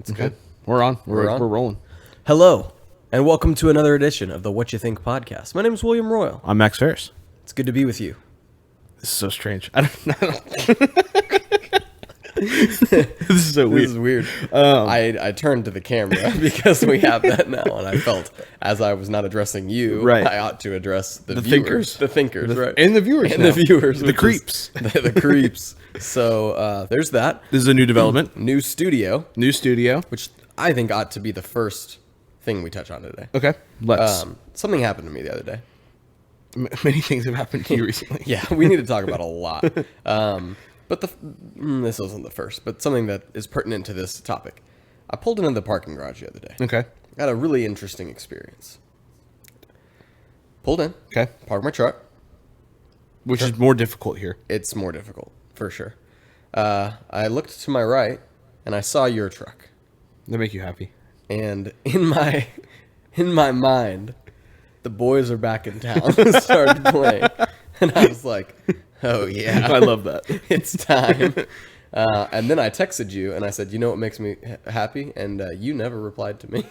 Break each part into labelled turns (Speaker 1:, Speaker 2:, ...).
Speaker 1: It's good. We're on. We're rolling.
Speaker 2: Hello, and welcome to another edition of the What You Think podcast. My name is William Royal.
Speaker 1: I'm Max Ferris.
Speaker 2: It's good to be with you.
Speaker 1: This is so strange. I don't This is so weird.
Speaker 2: This is weird. I turned to the camera because we have that now, and I felt as I was not addressing you,
Speaker 1: right.
Speaker 2: I ought to address the
Speaker 1: thinkers.
Speaker 2: The thinkers, right.
Speaker 1: And the viewers.
Speaker 2: And the viewers.
Speaker 1: The creeps.
Speaker 2: The creeps. So there's that.
Speaker 1: This is a new development.
Speaker 2: New studio.
Speaker 1: Which
Speaker 2: I think ought to be the first thing we touch on today.
Speaker 1: Okay. Let's.
Speaker 2: Something happened to me the other day.
Speaker 1: Many things have happened to you recently.
Speaker 2: Yeah, we need to talk about a lot. But this wasn't the first, but something that is pertinent to this topic. I pulled into the parking garage the other day.
Speaker 1: Okay.
Speaker 2: Got a really interesting experience. Pulled in.
Speaker 1: Okay.
Speaker 2: Parked my truck.
Speaker 1: Which is more difficult here.
Speaker 2: It's more difficult, for sure. I looked to my right, and I saw your truck.
Speaker 1: That make you happy.
Speaker 2: And in my mind, the boys are back in town. Started playing. And I was like, oh, yeah.
Speaker 1: I love that.
Speaker 2: It's time. And then I texted you, and I said, you know what makes me happy? And you never replied to me.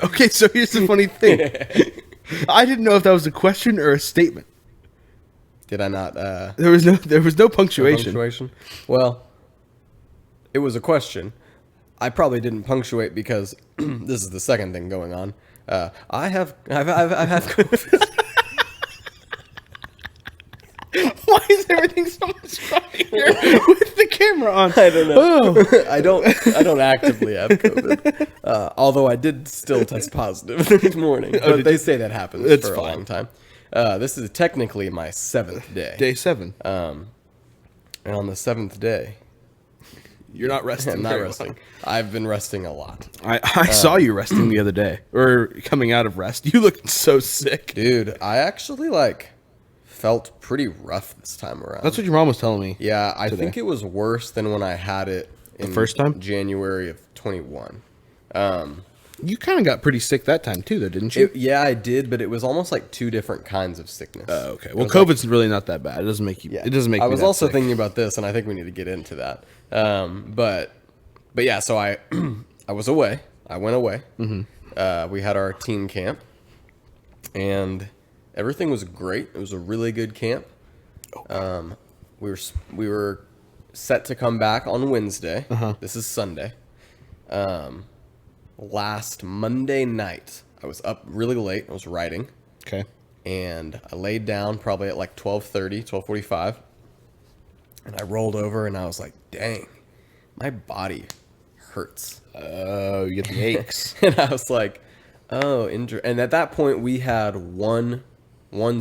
Speaker 1: Okay, so here's the funny thing. I didn't know if that was a question or a statement.
Speaker 2: Did I not?
Speaker 1: There was no punctuation.
Speaker 2: Well, it was a question. I probably didn't punctuate because this is the second thing going on. I have COVID.
Speaker 1: Why is everything so much funnier with the camera on?
Speaker 2: I don't know. I don't actively have COVID. Although I did still test positive this morning. But they say that happens for a long time. This is technically my 7th day.
Speaker 1: Day 7.
Speaker 2: And on the 7th day,
Speaker 1: you're not resting.
Speaker 2: I'm not resting. I've been resting a lot.
Speaker 1: I saw you resting the other day, or coming out of rest. You looked so sick,
Speaker 2: dude. I actually felt pretty rough this time around.
Speaker 1: That's what your mom was telling me.
Speaker 2: Yeah, I think it was worse than when I had it in
Speaker 1: the first time,
Speaker 2: January of 21.
Speaker 1: You kind of got pretty sick that time too, though, didn't you?
Speaker 2: Yeah, I did, but it was almost like 2 different kinds of sickness.
Speaker 1: Oh, okay. Well, COVID's really not that bad. It doesn't make you.
Speaker 2: Yeah.
Speaker 1: It doesn't make.
Speaker 2: I was
Speaker 1: me
Speaker 2: also
Speaker 1: sick.
Speaker 2: thinking about this, and I think we need to get into that. But yeah, so I was away. I went away. Mm-hmm. We had our teen camp, and everything was great. It was a really good camp. We were set to come back on Wednesday. This is Sunday. Last Monday night, I was up really late. I was writing.
Speaker 1: Okay.
Speaker 2: And I laid down probably at like 12:30, 12:45. And I rolled over and I was like, dang, my body hurts.
Speaker 1: Oh, you get the aches.
Speaker 2: And I was like, oh, and at that point we had one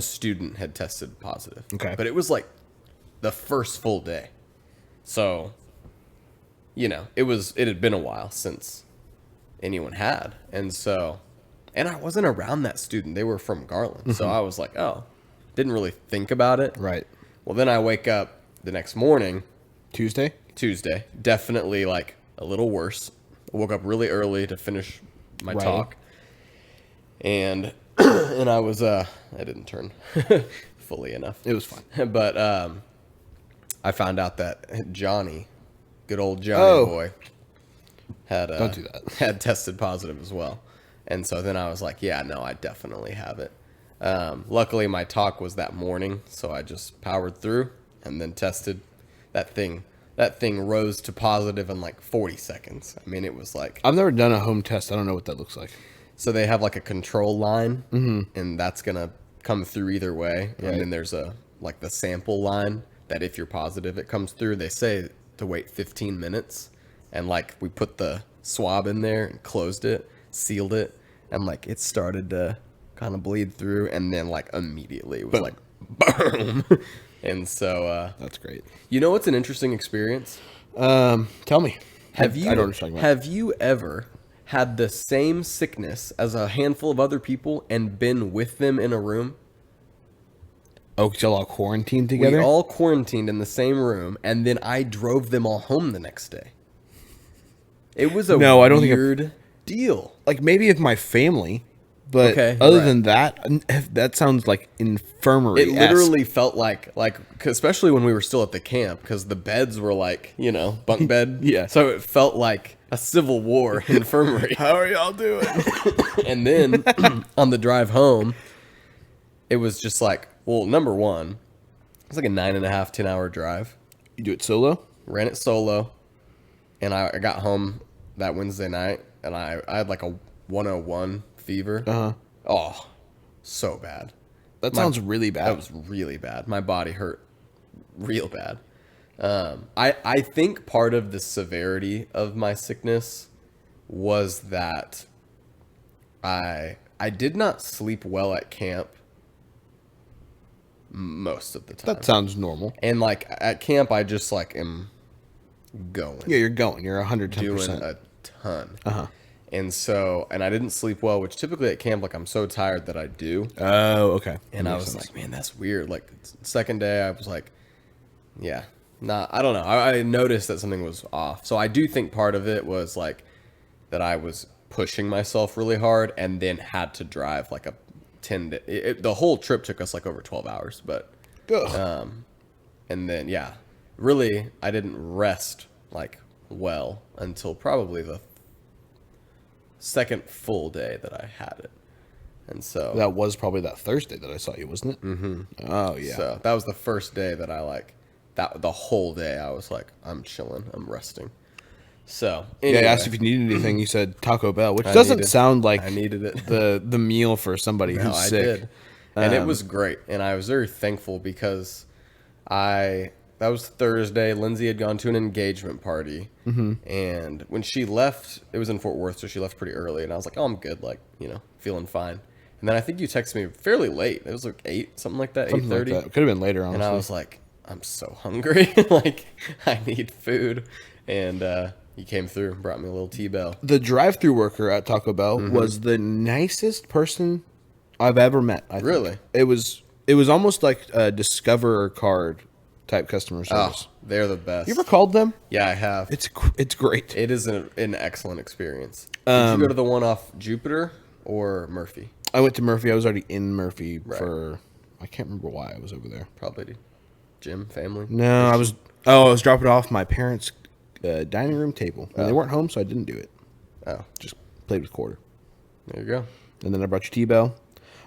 Speaker 2: student had tested positive.
Speaker 1: Okay.
Speaker 2: But it was like the first full day. So, it had been a while since anyone had. And I wasn't around that student. They were from Garland. Mm-hmm. So I was like, oh, didn't really think about it.
Speaker 1: Right.
Speaker 2: Well, then I wake up the next morning.
Speaker 1: Tuesday,
Speaker 2: definitely a little worse. I woke up really early to finish my talk. And I was, I didn't turn fully enough.
Speaker 1: It was fine.
Speaker 2: But I found out that Johnny, good old Johnny boy,
Speaker 1: don't do that.
Speaker 2: Had tested positive as well. And so then I was like, yeah, no, I definitely have it. Luckily, my talk was that morning, so I just powered through and then tested. That thing rose to positive in like 40 seconds. I mean, it was like...
Speaker 1: I've never done a home test. I don't know what that looks like.
Speaker 2: So they have like a control line, and that's going to come through either way. Right. And then there's the sample line that if you're positive, it comes through. They say to wait 15 minutes. And we put the swab in there and closed it, sealed it, and it started to kind of bleed through. And then immediately it was boom. And so
Speaker 1: that's great.
Speaker 2: You know what's an interesting experience?
Speaker 1: Tell me.
Speaker 2: Have you ever had the same sickness as a handful of other people and been with them in a room?
Speaker 1: Oh, because y'all all quarantined together?
Speaker 2: We all quarantined in the same room, and then I drove them all home the next day. It was a weird deal.
Speaker 1: Maybe if my family, But
Speaker 2: Okay,
Speaker 1: other
Speaker 2: right.
Speaker 1: than that, that sounds like infirmary.
Speaker 2: It literally felt like 'cause especially when we were still at the camp, because the beds were like, bunk bed.
Speaker 1: Yeah.
Speaker 2: So it felt like a civil war infirmary.
Speaker 1: How are y'all doing?
Speaker 2: And then on the drive home, it was just like, well, number one, it's like a 9.5, 10-hour drive.
Speaker 1: You do it solo?
Speaker 2: Ran it solo, and I got home that Wednesday night, and I had like a 101 fever. Oh, so bad.
Speaker 1: That sounds really bad.
Speaker 2: That was really bad. My body hurt real bad. I think part of the severity of my sickness was that I did not sleep well at camp most of the time.
Speaker 1: That sounds normal.
Speaker 2: And like at camp, I just like am going.
Speaker 1: Yeah, you're going. You're
Speaker 2: doing
Speaker 1: 110%.
Speaker 2: a ton. And I didn't sleep well, which typically at camp, like I'm so tired that I do.
Speaker 1: Oh, okay.
Speaker 2: And I was like, man, that's weird. Like second day, I was like, yeah, I don't know. I noticed that something was off. So I do think part of it was like that I was pushing myself really hard and then had to drive like a 10 day. The whole trip took us like over 12 hours, but, and then, yeah, really, I didn't rest like well until probably the second full day that I had it. And so
Speaker 1: that was probably that Thursday that I saw you, wasn't it? Mm-hmm. Oh, yeah.
Speaker 2: So that was the first day that I like that. The whole day I was like, I'm chilling, I'm resting. So anyway,
Speaker 1: Yeah, I asked if you needed anything. You said Taco Bell, which doesn't sound like
Speaker 2: I needed it.
Speaker 1: the meal for somebody who's
Speaker 2: I
Speaker 1: sick.
Speaker 2: did. And it was great. And I was very thankful because that was Thursday. Lindsay had gone to an engagement party. And when she left, it was in Fort Worth, so she left pretty early. And I was like, oh, I'm good, like, feeling fine. And then I think you texted me fairly late. It was like 8, something like that, 8:30.
Speaker 1: Like could have been later, honestly.
Speaker 2: And I was like, I'm so hungry. Like, I need food. And you came through and brought me a little T-Bell.
Speaker 1: The drive-through worker at Taco Bell was the nicest person I've ever met. I think.
Speaker 2: Really?
Speaker 1: It was almost like a Discover card type customer service.
Speaker 2: Oh, they're the best.
Speaker 1: You ever called them?
Speaker 2: Yeah, I have.
Speaker 1: It's great.
Speaker 2: It is an excellent experience. Did you go to the one off Jupiter or Murphy?
Speaker 1: I went to Murphy. I was already in Murphy for I can't remember why I was over there.
Speaker 2: Probably Jim family.
Speaker 1: No, I was dropping off my parents' dining room table. And they weren't home, so I didn't do it.
Speaker 2: Oh,
Speaker 1: Just played with quarter.
Speaker 2: there you go.
Speaker 1: And then I brought you T-Bell.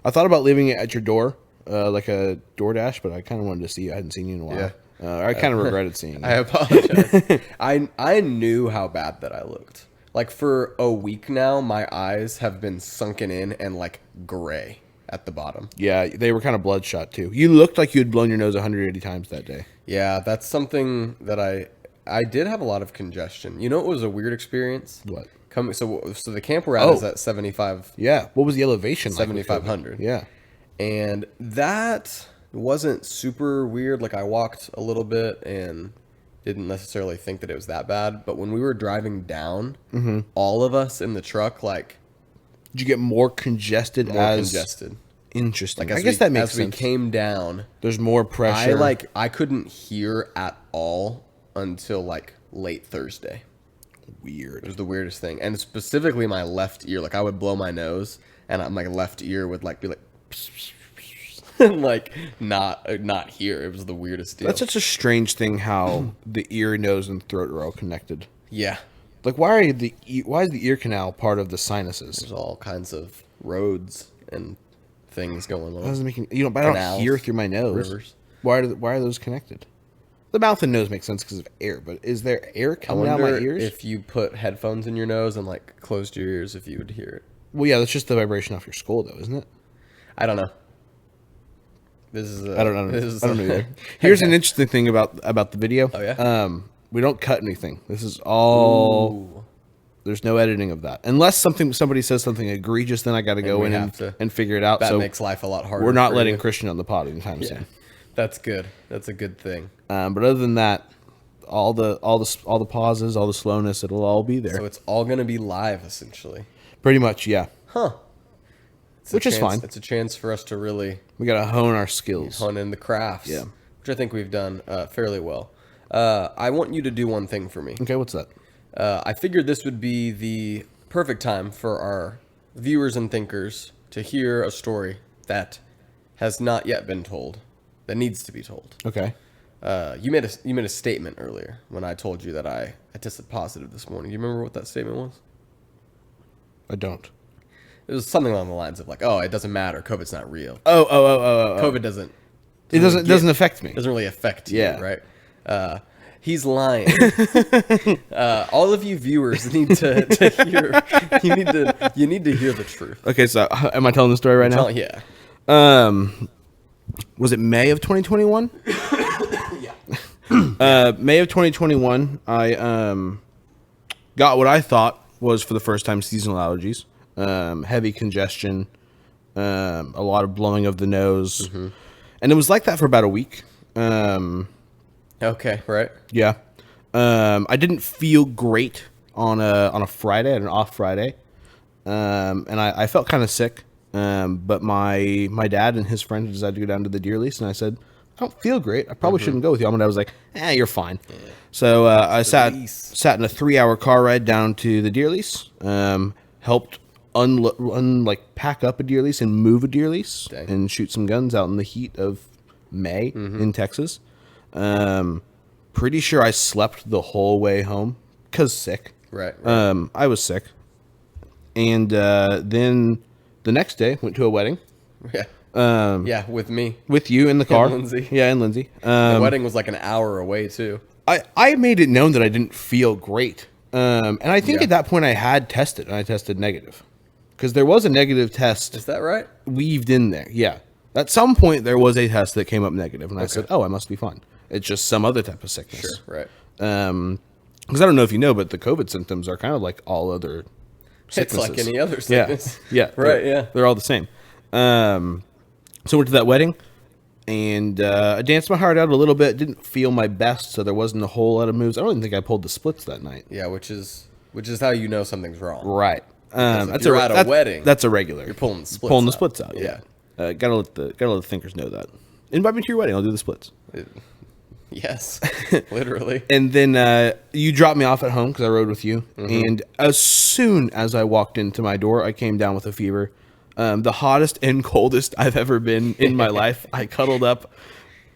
Speaker 1: I thought about leaving it at your door, like a DoorDash, but I kind of wanted to see you. I hadn't seen you in a while.
Speaker 2: Yeah.
Speaker 1: I kind of regretted seeing you.
Speaker 2: I apologize. I knew how bad that I looked. Like for a week now, my eyes have been sunken in and like gray at the bottom.
Speaker 1: Yeah, they were kind of bloodshot too. You looked like you had blown your nose 180 times that day.
Speaker 2: Yeah, that's something that I did have a lot of congestion. You know, it was a weird experience.
Speaker 1: What?
Speaker 2: So the camp we're at is at 75.
Speaker 1: Yeah. What was the elevation like?
Speaker 2: 7,500.
Speaker 1: Yeah.
Speaker 2: And that wasn't super weird. Like I walked a little bit and didn't necessarily think that it was that bad. But when we were driving down, all of us in the truck, like
Speaker 1: Did you get more congested? Interesting.
Speaker 2: Like
Speaker 1: I guess that makes
Speaker 2: as
Speaker 1: sense.
Speaker 2: we came down,
Speaker 1: There's more pressure.
Speaker 2: I couldn't hear at all until like late Thursday.
Speaker 1: Weird.
Speaker 2: It was the weirdest thing. And specifically my left ear. Like I would blow my nose and my left ear would like be like and like not hear. It was the weirdest deal.
Speaker 1: That's such a strange thing how the ear, nose, and throat are all connected.
Speaker 2: Yeah.
Speaker 1: Like why is the ear canal part of the sinuses?
Speaker 2: There's all kinds of roads and things going on.
Speaker 1: That doesn't make any, but I don't
Speaker 2: Canals,
Speaker 1: hear through my nose.
Speaker 2: rivers.
Speaker 1: Why are those connected? The mouth and nose make sense because of air, but is there air
Speaker 2: I
Speaker 1: coming out my
Speaker 2: wonder
Speaker 1: ears?
Speaker 2: if you put headphones in your nose and like closed your ears, if you would hear it.
Speaker 1: Well, yeah, that's just the vibration off your skull, though, isn't it?
Speaker 2: I don't know. This is
Speaker 1: I don't know. I don't know either. Here's an interesting thing about the video.
Speaker 2: Oh yeah.
Speaker 1: We don't cut anything. This is all.
Speaker 2: Ooh.
Speaker 1: There's no editing of that, unless somebody says something egregious. Then I got to go in and figure it out.
Speaker 2: That
Speaker 1: so
Speaker 2: makes life a lot harder.
Speaker 1: we're not
Speaker 2: for
Speaker 1: letting
Speaker 2: you.
Speaker 1: Christian on the pod anytime
Speaker 2: Yeah.
Speaker 1: soon.
Speaker 2: That's good. That's a good thing.
Speaker 1: But other than that, all the pauses, all the slowness, it'll all be there.
Speaker 2: So it's all gonna be live essentially.
Speaker 1: Pretty much, yeah.
Speaker 2: Huh.
Speaker 1: Which is fine.
Speaker 2: It's a chance for us to really
Speaker 1: We got to hone our skills.
Speaker 2: hone in the crafts.
Speaker 1: Yeah.
Speaker 2: Which I think we've done fairly well. I want you to do one thing for me.
Speaker 1: Okay, what's that?
Speaker 2: I figured this would be the perfect time for our viewers and thinkers to hear a story that has not yet been told, that needs to be told.
Speaker 1: Okay.
Speaker 2: You made a statement earlier when I told you that I tested positive this morning. Do you remember what that statement was?
Speaker 1: I don't.
Speaker 2: It was something along the lines of like, "Oh, it doesn't matter. COVID's not real.
Speaker 1: Oh.
Speaker 2: COVID doesn't.
Speaker 1: It doesn't affect me.
Speaker 2: Doesn't really affect you,
Speaker 1: Yeah.
Speaker 2: right?" He's lying. All of you viewers need to hear. You need to hear the truth.
Speaker 1: Okay, so am I telling the story right now?
Speaker 2: Yeah.
Speaker 1: Was it May of 2021?
Speaker 2: Yeah.
Speaker 1: May of 2021, I got what I thought was for the first time seasonal allergies, heavy congestion, a lot of blowing of the nose, and it was like that for about a week.
Speaker 2: Okay. Right.
Speaker 1: Yeah, I didn't feel great on a Friday, an off Friday, and I felt kind of sick. But my dad and his friend decided to go down to the deer lease, and I said, I don't feel great. I probably shouldn't go with you. My dad was like, you're fine. Yeah. So I sat in a 3-hour car ride down to the deer lease, helped pack up a deer lease and move a deer lease. Dang. And shoot some guns out in the heat of May in Texas. Pretty sure I slept the whole way home because sick.
Speaker 2: Right.
Speaker 1: I was sick. And then the next day went to a wedding.
Speaker 2: Yeah. Yeah, with me.
Speaker 1: With you in the car.
Speaker 2: And Lindsay.
Speaker 1: Yeah, and Lindsay.
Speaker 2: The wedding was like an hour away, too.
Speaker 1: I made it known that I didn't feel great. And I think at that point I had tested, and I tested negative. Because there was a negative test.
Speaker 2: Is that right?
Speaker 1: Weaved in there, yeah. At some point there was a test that came up negative, and I said, I must be fine. It's just some other type of sickness.
Speaker 2: Sure, right.
Speaker 1: Because I don't know if you know, but the COVID symptoms are kind of like all other sicknesses.
Speaker 2: It's like any other sickness.
Speaker 1: Yeah.
Speaker 2: Right, yeah.
Speaker 1: They're all the same. So I went to that wedding, and I danced my heart out a little bit. Didn't feel my best, so there wasn't a whole lot of moves. I don't even think I pulled the splits that night.
Speaker 2: Yeah, which is how you know something's wrong.
Speaker 1: Right.
Speaker 2: If you're at a wedding.
Speaker 1: That's a regular.
Speaker 2: You're pulling the splits
Speaker 1: Pulling
Speaker 2: out.
Speaker 1: the splits out, yeah. Gotta let the thinkers know that. Invite me to your wedding. I'll do the splits.
Speaker 2: Yes, literally.
Speaker 1: And then you dropped me off at home because I rode with you. And as soon as I walked into my door, I came down with a fever. The hottest and coldest I've ever been in my life. I cuddled up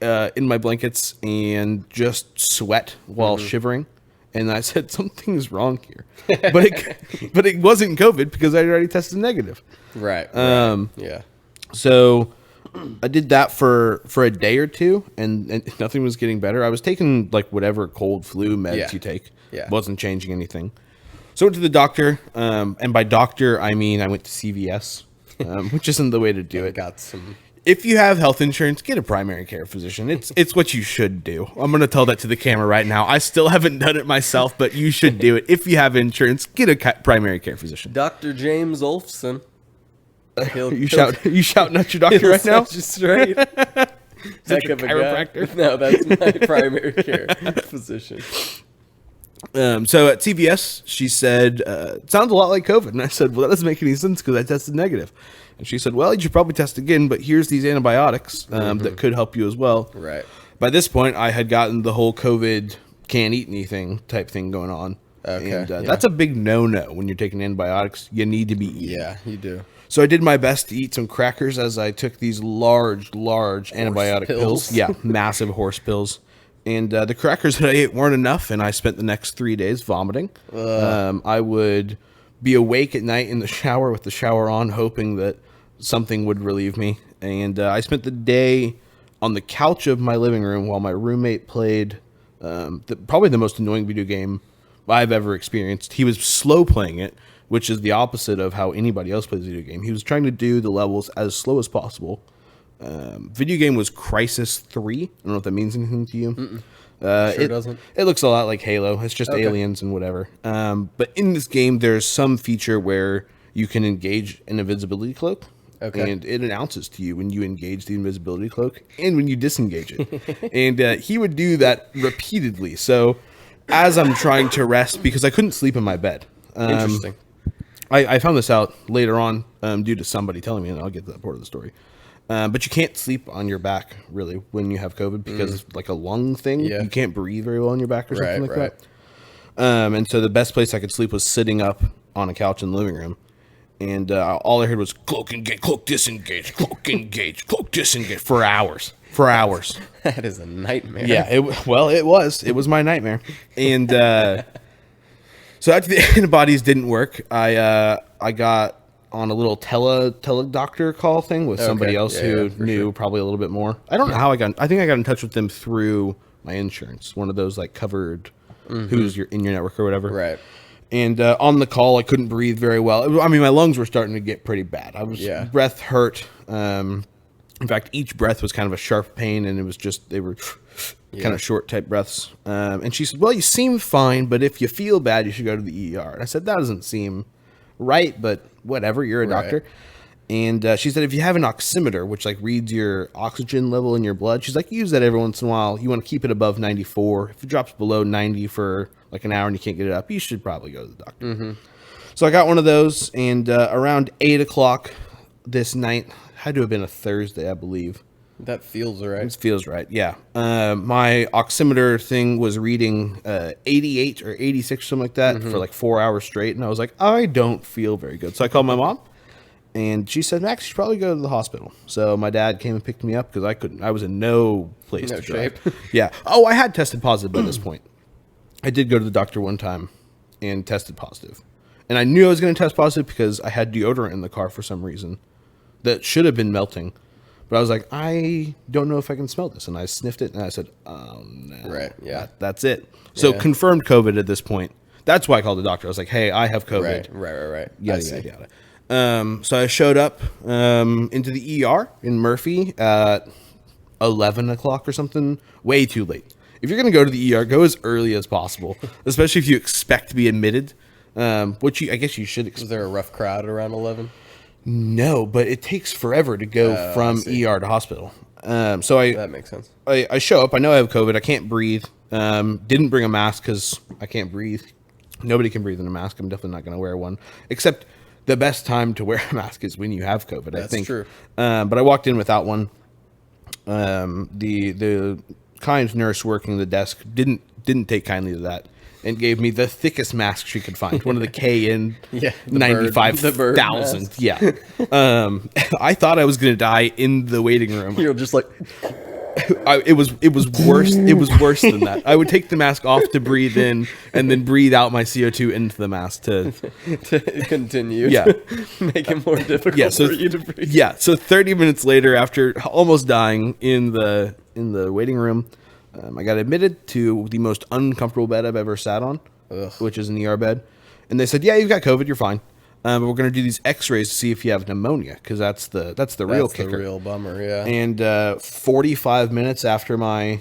Speaker 1: in my blankets and just sweat while shivering. And I said, something's wrong here. But it wasn't COVID because I already tested negative.
Speaker 2: Right. Yeah.
Speaker 1: So I did that for a day or two, and nothing was getting better. I was taking like whatever cold flu meds you take.
Speaker 2: Yeah.
Speaker 1: Wasn't changing anything. So I went to the doctor, and by doctor I mean I went to CVS, which isn't the way to do it.
Speaker 2: Got some.
Speaker 1: If you have health insurance, get a primary care physician. It's what you should do. I'm going to tell that to the camera right now. I still haven't done it myself, but you should do it. If you have insurance, get a primary care physician.
Speaker 2: Dr. James Olfson.
Speaker 1: You shouting at your doctor right now?
Speaker 2: Set you straight.
Speaker 1: Heck of a chiropractor?
Speaker 2: No, that's my primary care physician.
Speaker 1: So at CVS, she said, it sounds a lot like COVID. And I said, well, that doesn't make any sense because I tested negative. And she said, well, you should probably test again, but here's these antibiotics that could help you as well.
Speaker 2: Right.
Speaker 1: By this point, I had gotten the whole COVID can't eat anything type thing going on.
Speaker 2: Okay.
Speaker 1: And that's a big no-no when you're taking antibiotics. You need to be eating.
Speaker 2: Yeah, you do.
Speaker 1: So I did my best to eat some crackers as I took these large antibiotic pills. Yeah, massive horse pills. And the crackers that I ate weren't enough, and I spent the next 3 days vomiting. I would be awake at night in the shower with the shower on, hoping that something would relieve me. And I spent the day on the couch of my living room while my roommate played probably the most annoying video game I've ever experienced. He was slow playing it, which is the opposite of how anybody else plays a video game. He was trying to do the levels as slow as possible. Video game was Crisis 3. I don't know if that means anything to you.
Speaker 2: Sure doesn't.
Speaker 1: It looks a lot like Halo. It's just aliens and whatever. But in this game, there's some feature where you can engage an invisibility cloak. Okay. And it announces to you when you engage the invisibility cloak and when you disengage it. And he would do that repeatedly. So as I'm trying to rest, because I couldn't sleep in my bed.
Speaker 2: Interesting.
Speaker 1: I found this out later on due to somebody telling me, and I'll get to that part of the story. But you can't sleep on your back, really, when you have COVID because it's like a lung thing. Yeah. You can't breathe very well on your back or something like that. And so the best place I could sleep was sitting up on a couch in the living room. And all I heard was cloak engage, cloak disengage, cloak engage, cloak disengage for hours.
Speaker 2: That is a nightmare.
Speaker 1: Yeah, it was. It was my nightmare. And so after the antibodies didn't work, I got on a little tele-doctor call thing with somebody else who knew probably a little bit more. I don't know how I think I got in touch with them through my insurance, one of those like covered who's in your network or whatever.
Speaker 2: Right.
Speaker 1: And on the call, I couldn't breathe very well. I mean, my lungs were starting to get pretty bad. Breath hurt. In fact, each breath was kind of a sharp pain, and it was just, they were kind of short type breaths. And she said, well, you seem fine, but if you feel bad, you should go to the ER. And I said, that doesn't seem right, but whatever, you're a doctor. And she said, if you have an oximeter, which like reads your oxygen level in your blood, she's like, use that every once in a while. You want to keep it above 94. If it drops below 90 for like an hour and you can't get it up, you should probably go to the doctor. So I got one of those, and around 8 o'clock this night, had to have been a Thursday, I believe.
Speaker 2: That feels right.
Speaker 1: It feels right, yeah. My oximeter thing was reading 88 or 86 or something like that for like 4 hours straight, and I was like, I don't feel very good. So I called my mom, and she said, Max, you should probably go to the hospital. So my dad came and picked me up because I couldn't. I was in no place to drive. Yeah. Oh, I had tested positive by this point. I did go to the doctor one time and tested positive. And I knew I was going to test positive because I had deodorant in the car for some reason that should have been melting. But I was like, I don't know if I can smell this. And I sniffed it, and I said, oh, no.
Speaker 2: Right, yeah.
Speaker 1: That's it. So confirmed COVID at this point. That's why I called the doctor. I was like, hey, I have COVID.
Speaker 2: Right.
Speaker 1: Yada. So I showed up into the ER in Murphy at 11 o'clock or something. Way too late. If you're going to go to the ER, go as early as possible, especially if you expect to be admitted, which I guess you should expect.
Speaker 2: Was there a rough crowd around 11?
Speaker 1: No, but it takes forever to go from ER to hospital. So
Speaker 2: that makes sense.
Speaker 1: I show up. I know I have COVID. I can't breathe. Didn't bring a mask because I can't breathe. Nobody can breathe in a mask. I'm definitely not going to wear one. Except the best time to wear a mask is when you have COVID. I think.
Speaker 2: True.
Speaker 1: But I walked in without one. The kind nurse working the desk didn't take kindly to that, and gave me the thickest mask she could find, one of the KN 95,000. Yeah. I thought I was gonna die in the waiting room.
Speaker 2: You're just like,
Speaker 1: it was worse. It was worse than that. I would take the mask off to breathe in, and then breathe out my CO2 into the mask to
Speaker 2: continue.
Speaker 1: Yeah,
Speaker 2: to make it more difficult for you to breathe.
Speaker 1: Yeah. So 30 minutes later, after almost dying in the waiting room, I got admitted to the most uncomfortable bed I've ever sat on, which is an ER bed. And they said, yeah, you've got COVID, you're fine. But we're going to do these x-rays to see if you have pneumonia, because that's the real kicker.
Speaker 2: That's the real bummer, yeah.
Speaker 1: And 45 minutes after my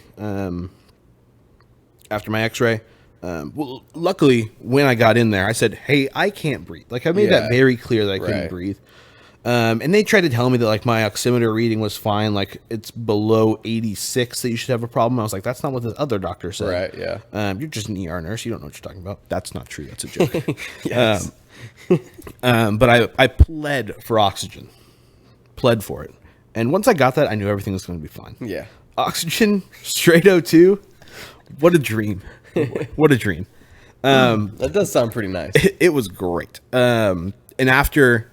Speaker 1: x-ray, well, luckily, when I got in there, I said, hey, I can't breathe. Like, I made that very clear that I couldn't breathe. And they tried to tell me that like my oximeter reading was fine, like it's below 86 that you should have a problem. I was like, that's not what the other doctor said.
Speaker 2: Right, yeah.
Speaker 1: You're just an ER nurse. You don't know what you're talking about. That's not true. That's a joke.
Speaker 2: Yes.
Speaker 1: But I pled for oxygen. Pled for it. And once I got that, I knew everything was going to be fine.
Speaker 2: Yeah.
Speaker 1: Oxygen, straight O2. What a dream. What a dream.
Speaker 2: That does sound pretty nice.
Speaker 1: It was great. And after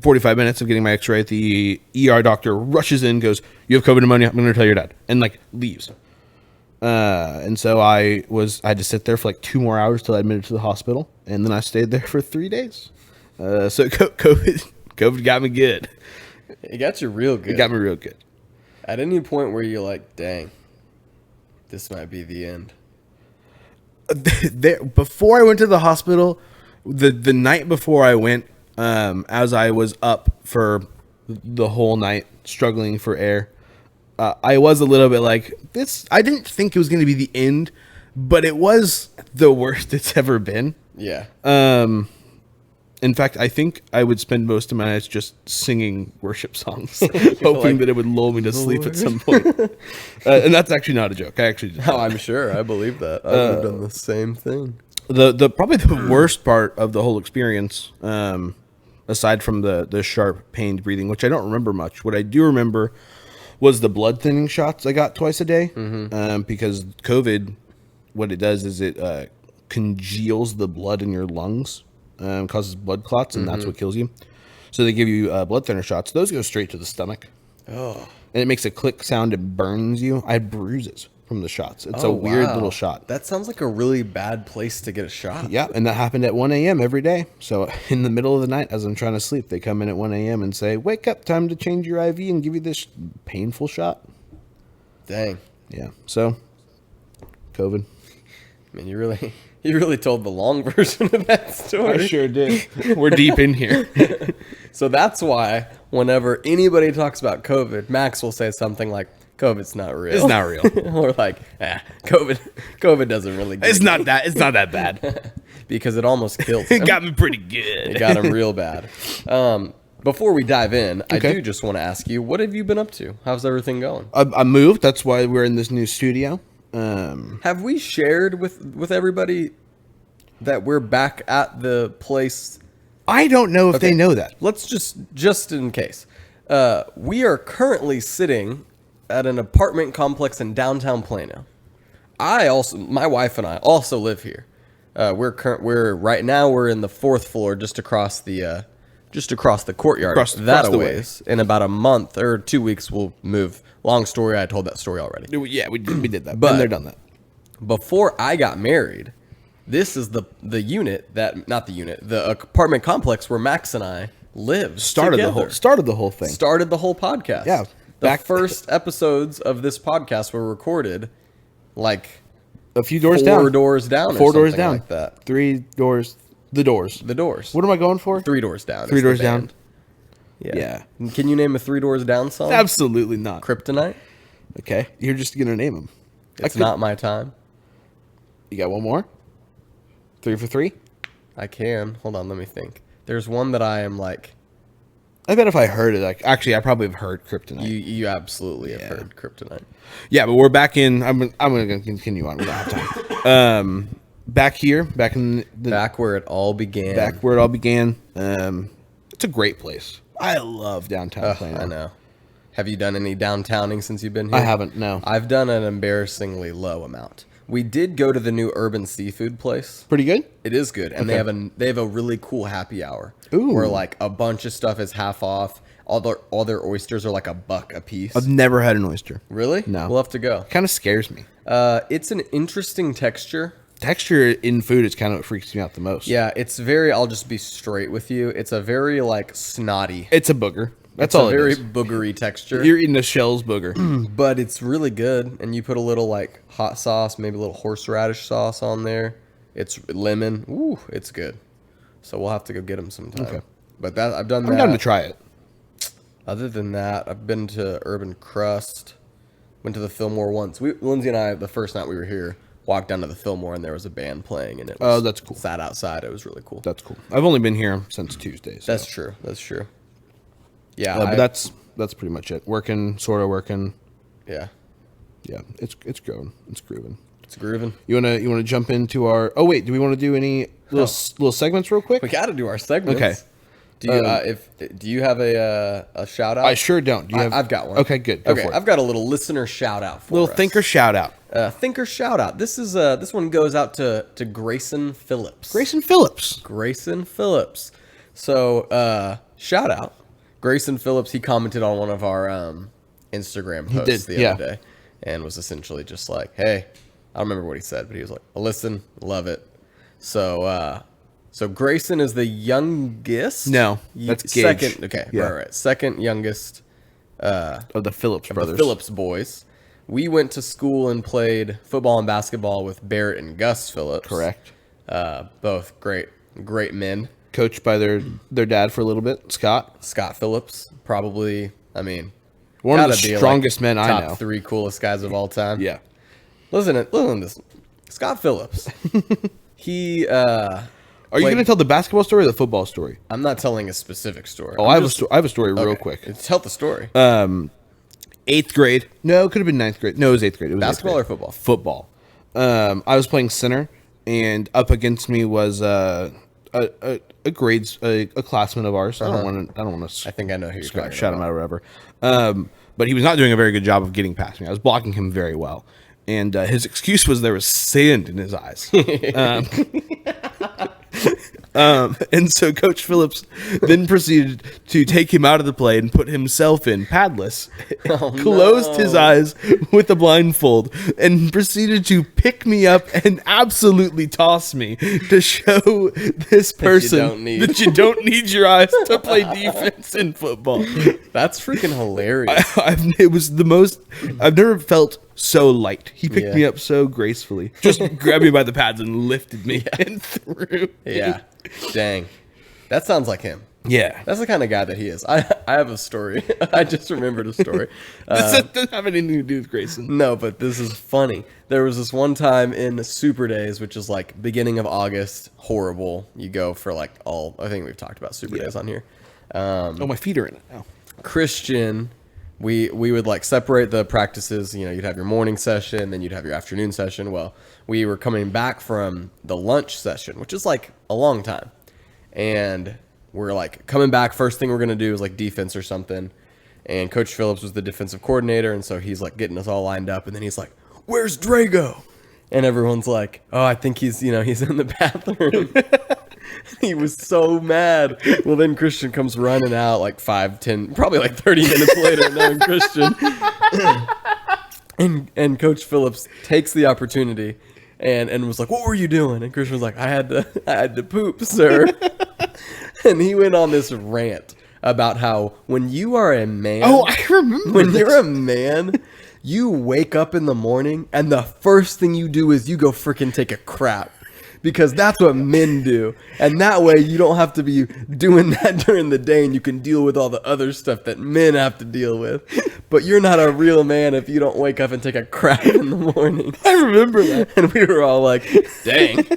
Speaker 1: 45 minutes of getting my x-ray, the ER doctor rushes in, goes, you have COVID pneumonia, I'm going to tell your dad, and like leaves. And so I had to sit there for like 2 more hours till I admitted to the hospital, and then I stayed there for 3 days. So COVID got me good.
Speaker 2: It got you real good.
Speaker 1: It got me real good.
Speaker 2: At any point where you're like, dang, this might be the end.
Speaker 1: Before I went to the hospital, the night before I went, as I was up for the whole night struggling for air, I was a little bit like this. I didn't think it was going to be the end, but it was the worst it's ever been.
Speaker 2: Yeah.
Speaker 1: In fact, I think I would spend most of my nights just singing worship songs, hoping that it would lull me to sleep at some point. And that's actually not a joke. I actually did.
Speaker 2: Oh, I'm sure. I believe that. I would have done the same thing.
Speaker 1: Probably the worst part of the whole experience, aside from the sharp pained breathing, which I don't remember much. What I do remember was the blood thinning shots I got twice a day, because COVID, what it does is it congeals the blood in your lungs, causes blood clots, and that's what kills you. So they give you blood thinner shots. Those go straight to the stomach.
Speaker 2: Oh.
Speaker 1: And it makes a click sound and burns you. I had bruises from the shots. It's a weird little shot.
Speaker 2: That sounds like a really bad place to get a shot.
Speaker 1: Yeah, and that happened at 1 a.m. every day. So in the middle of the night, as I'm trying to sleep, they come in at 1 a.m. and say, wake up, time to change your IV and give you this painful shot.
Speaker 2: Dang.
Speaker 1: Yeah, so COVID.
Speaker 2: I mean, you really told the long version of that story.
Speaker 1: I sure did. We're deep in here.
Speaker 2: So that's why whenever anybody talks about COVID, Max will say something like, COVID's not real.
Speaker 1: It's not real.
Speaker 2: Or like, COVID doesn't really get
Speaker 1: It's not that bad.
Speaker 2: because it almost killed him.
Speaker 1: It got me pretty good.
Speaker 2: It got him real bad. Before we dive in, I do just want to ask you, what have you been up to? How's everything going?
Speaker 1: I moved. That's why we're in this new studio.
Speaker 2: Have we shared with everybody that we're back at the place?
Speaker 1: I don't know if they know that.
Speaker 2: Let's just in case. We are currently sitting at an apartment complex in downtown Plano. My wife and I also live here. We're right now we're in the 4th floor, just across the courtyard.
Speaker 1: Across the
Speaker 2: ways. In about a month or 2 weeks, we'll move. Long story. I told that story already.
Speaker 1: Yeah, we did that.
Speaker 2: But
Speaker 1: Been there, done that.
Speaker 2: Before I got married, this is the apartment complex where Max and I lived.
Speaker 1: Started the whole thing.
Speaker 2: Started the whole podcast.
Speaker 1: Yeah.
Speaker 2: The first episodes of this podcast were recorded like
Speaker 1: a few doors down.
Speaker 2: 4 doors down.
Speaker 1: 4 doors down.
Speaker 2: Like that.
Speaker 1: 3 doors. The doors.
Speaker 2: The doors.
Speaker 1: What am I going for?
Speaker 2: 3 doors down.
Speaker 1: 3 doors down.
Speaker 2: Yeah. Can you name a 3 doors down song?
Speaker 1: Absolutely not.
Speaker 2: Kryptonite.
Speaker 1: Okay, you're just gonna name them.
Speaker 2: It's not my time.
Speaker 1: You got one more? 3 for 3?
Speaker 2: I can. Hold on, let me think. There's one that I am like.
Speaker 1: I bet if I heard it, I probably have heard Kryptonite.
Speaker 2: You absolutely have heard Kryptonite.
Speaker 1: Yeah, but we're back in. I'm gonna continue on. We don't have time. Back here, back
Speaker 2: where it all began.
Speaker 1: Back where it all began. It's a great place. I love downtown Plano.
Speaker 2: I know. Have you done any downtowning since you've been here?
Speaker 1: I haven't. No.
Speaker 2: I've done an embarrassingly low amount. We did go to the new urban seafood place.
Speaker 1: Pretty good.
Speaker 2: It is good, and they have a really cool happy hour.
Speaker 1: Ooh.
Speaker 2: Where like a bunch of stuff is half off. All their oysters are like $1 a piece.
Speaker 1: I've never had an oyster.
Speaker 2: Really?
Speaker 1: No.
Speaker 2: We'll have to go.
Speaker 1: Kind of scares me.
Speaker 2: It's an interesting texture.
Speaker 1: Texture in food is kind of what freaks me out the most.
Speaker 2: Yeah, it's very. I'll just be straight with you. It's a very like snotty.
Speaker 1: It's a booger. That's
Speaker 2: it's
Speaker 1: all
Speaker 2: a
Speaker 1: it
Speaker 2: very
Speaker 1: is.
Speaker 2: boogery texture.
Speaker 1: You're eating a shell's booger.
Speaker 2: But it's really good, and you put a little like hot sauce, maybe a little horseradish sauce on there. It's lemon. Ooh, it's good. So we'll have to go get them sometime. Okay. But I've done that.
Speaker 1: I'm down to try it.
Speaker 2: Other than that, I've been to Urban Crust. Went to the Fillmore once. Lindsay and I, the first night we were here, walked down to the Fillmore, and there was a band playing, and it was
Speaker 1: that's cool.
Speaker 2: Sat outside. It was really cool.
Speaker 1: That's cool. I've only been here since Tuesday. So.
Speaker 2: That's true. Yeah,
Speaker 1: but that's pretty much it. Sort of working.
Speaker 2: Yeah.
Speaker 1: Yeah, it's growing. It's grooving.
Speaker 2: It's grooving.
Speaker 1: You wanna jump into our? Oh wait, do we want to do any little segments real quick?
Speaker 2: We got to do our segments.
Speaker 1: Okay.
Speaker 2: Do you have a shout out?
Speaker 1: I sure don't. Do you have?
Speaker 2: I've got one.
Speaker 1: Okay, good. Go for it.
Speaker 2: I've got a little listener shout out for us.
Speaker 1: Thinker shout out.
Speaker 2: Thinker shout out. This one goes out to Grayson Phillips.
Speaker 1: Grayson Phillips.
Speaker 2: So shout out Grayson Phillips. He commented on one of our Instagram posts the other day, and was essentially just like, "Hey, I don't remember what he said, but he was like, listen, love it." So Grayson is the youngest.
Speaker 1: No, that's Gage.
Speaker 2: Second. Okay, yeah. Right. Second youngest
Speaker 1: of the Phillips brothers.
Speaker 2: The Phillips boys. We went to school and played football and basketball with Barrett and Gus Phillips.
Speaker 1: Correct.
Speaker 2: Both great men.
Speaker 1: Coached by their dad for a little bit,
Speaker 2: Scott Phillips. Probably,
Speaker 1: one of the strongest men I know.
Speaker 2: Top 3 coolest guys of all time.
Speaker 1: Yeah.
Speaker 2: Listen to this. Scott Phillips. He.
Speaker 1: Are you going to tell the basketball story or the football story?
Speaker 2: I'm not telling a specific story.
Speaker 1: I have a story real quick.
Speaker 2: Tell the story.
Speaker 1: 8th grade. No, it could have been 9th grade. No, it was 8th grade. It was
Speaker 2: basketball or football?
Speaker 1: Football. I was playing center, and up against me was a classmate of ours. I don't want to.
Speaker 2: I think I know who you're talking about.
Speaker 1: Shout him out or whatever. But he was not doing a very good job of getting past me. I was blocking him very well, and his excuse was there was sand in his eyes. And so Coach Phillips then proceeded to take him out of the play and put himself in padless, closed his eyes with a blindfold, and proceeded to pick me up and absolutely toss me to show this person that you don't need your eyes to play defense in football.
Speaker 2: That's freaking hilarious.
Speaker 1: It was the most, I've never felt so light. He picked me up so gracefully. Just grabbed me by the pads and lifted me and threw me.
Speaker 2: Yeah. Dang. That sounds like him.
Speaker 1: Yeah.
Speaker 2: That's the kind of guy that he is. I have a story. I just remembered a story.
Speaker 1: This doesn't have anything to do with Grayson.
Speaker 2: No, but this is funny. There was this one time in Super Days, which is like beginning of August, horrible. You go for like I think we've talked about Super Days on here.
Speaker 1: My feet are in it now.
Speaker 2: Christian, we would like separate the practices. You know, you'd have your morning session, then you'd have your afternoon session. Well, we were coming back from the lunch session, which is like a long time. And we're like coming back. First thing we're going to do is like defense or something. And Coach Phillips was the defensive coordinator. And so he's like getting us all lined up. And then he's like, "Where's Drago?" And everyone's like, "Oh, I think he's in the bathroom." He was so mad. Well, then Christian comes running out like 5, 10, probably like 30 minutes later, knowing Christian. And Coach Phillips takes the opportunity and was like, "What were you doing?" And Christian was like, I had to poop, sir." And he went on this rant about how when you are a man,
Speaker 1: I remember
Speaker 2: when you're a man, you wake up in the morning and the first thing you do is you go freaking take a crap. Because that's what men do. And that way you don't have to be doing that during the day and you can deal with all the other stuff that men have to deal with. But you're not a real man if you don't wake up and take a crap in the morning.
Speaker 1: I remember that.
Speaker 2: And we were all like, dang.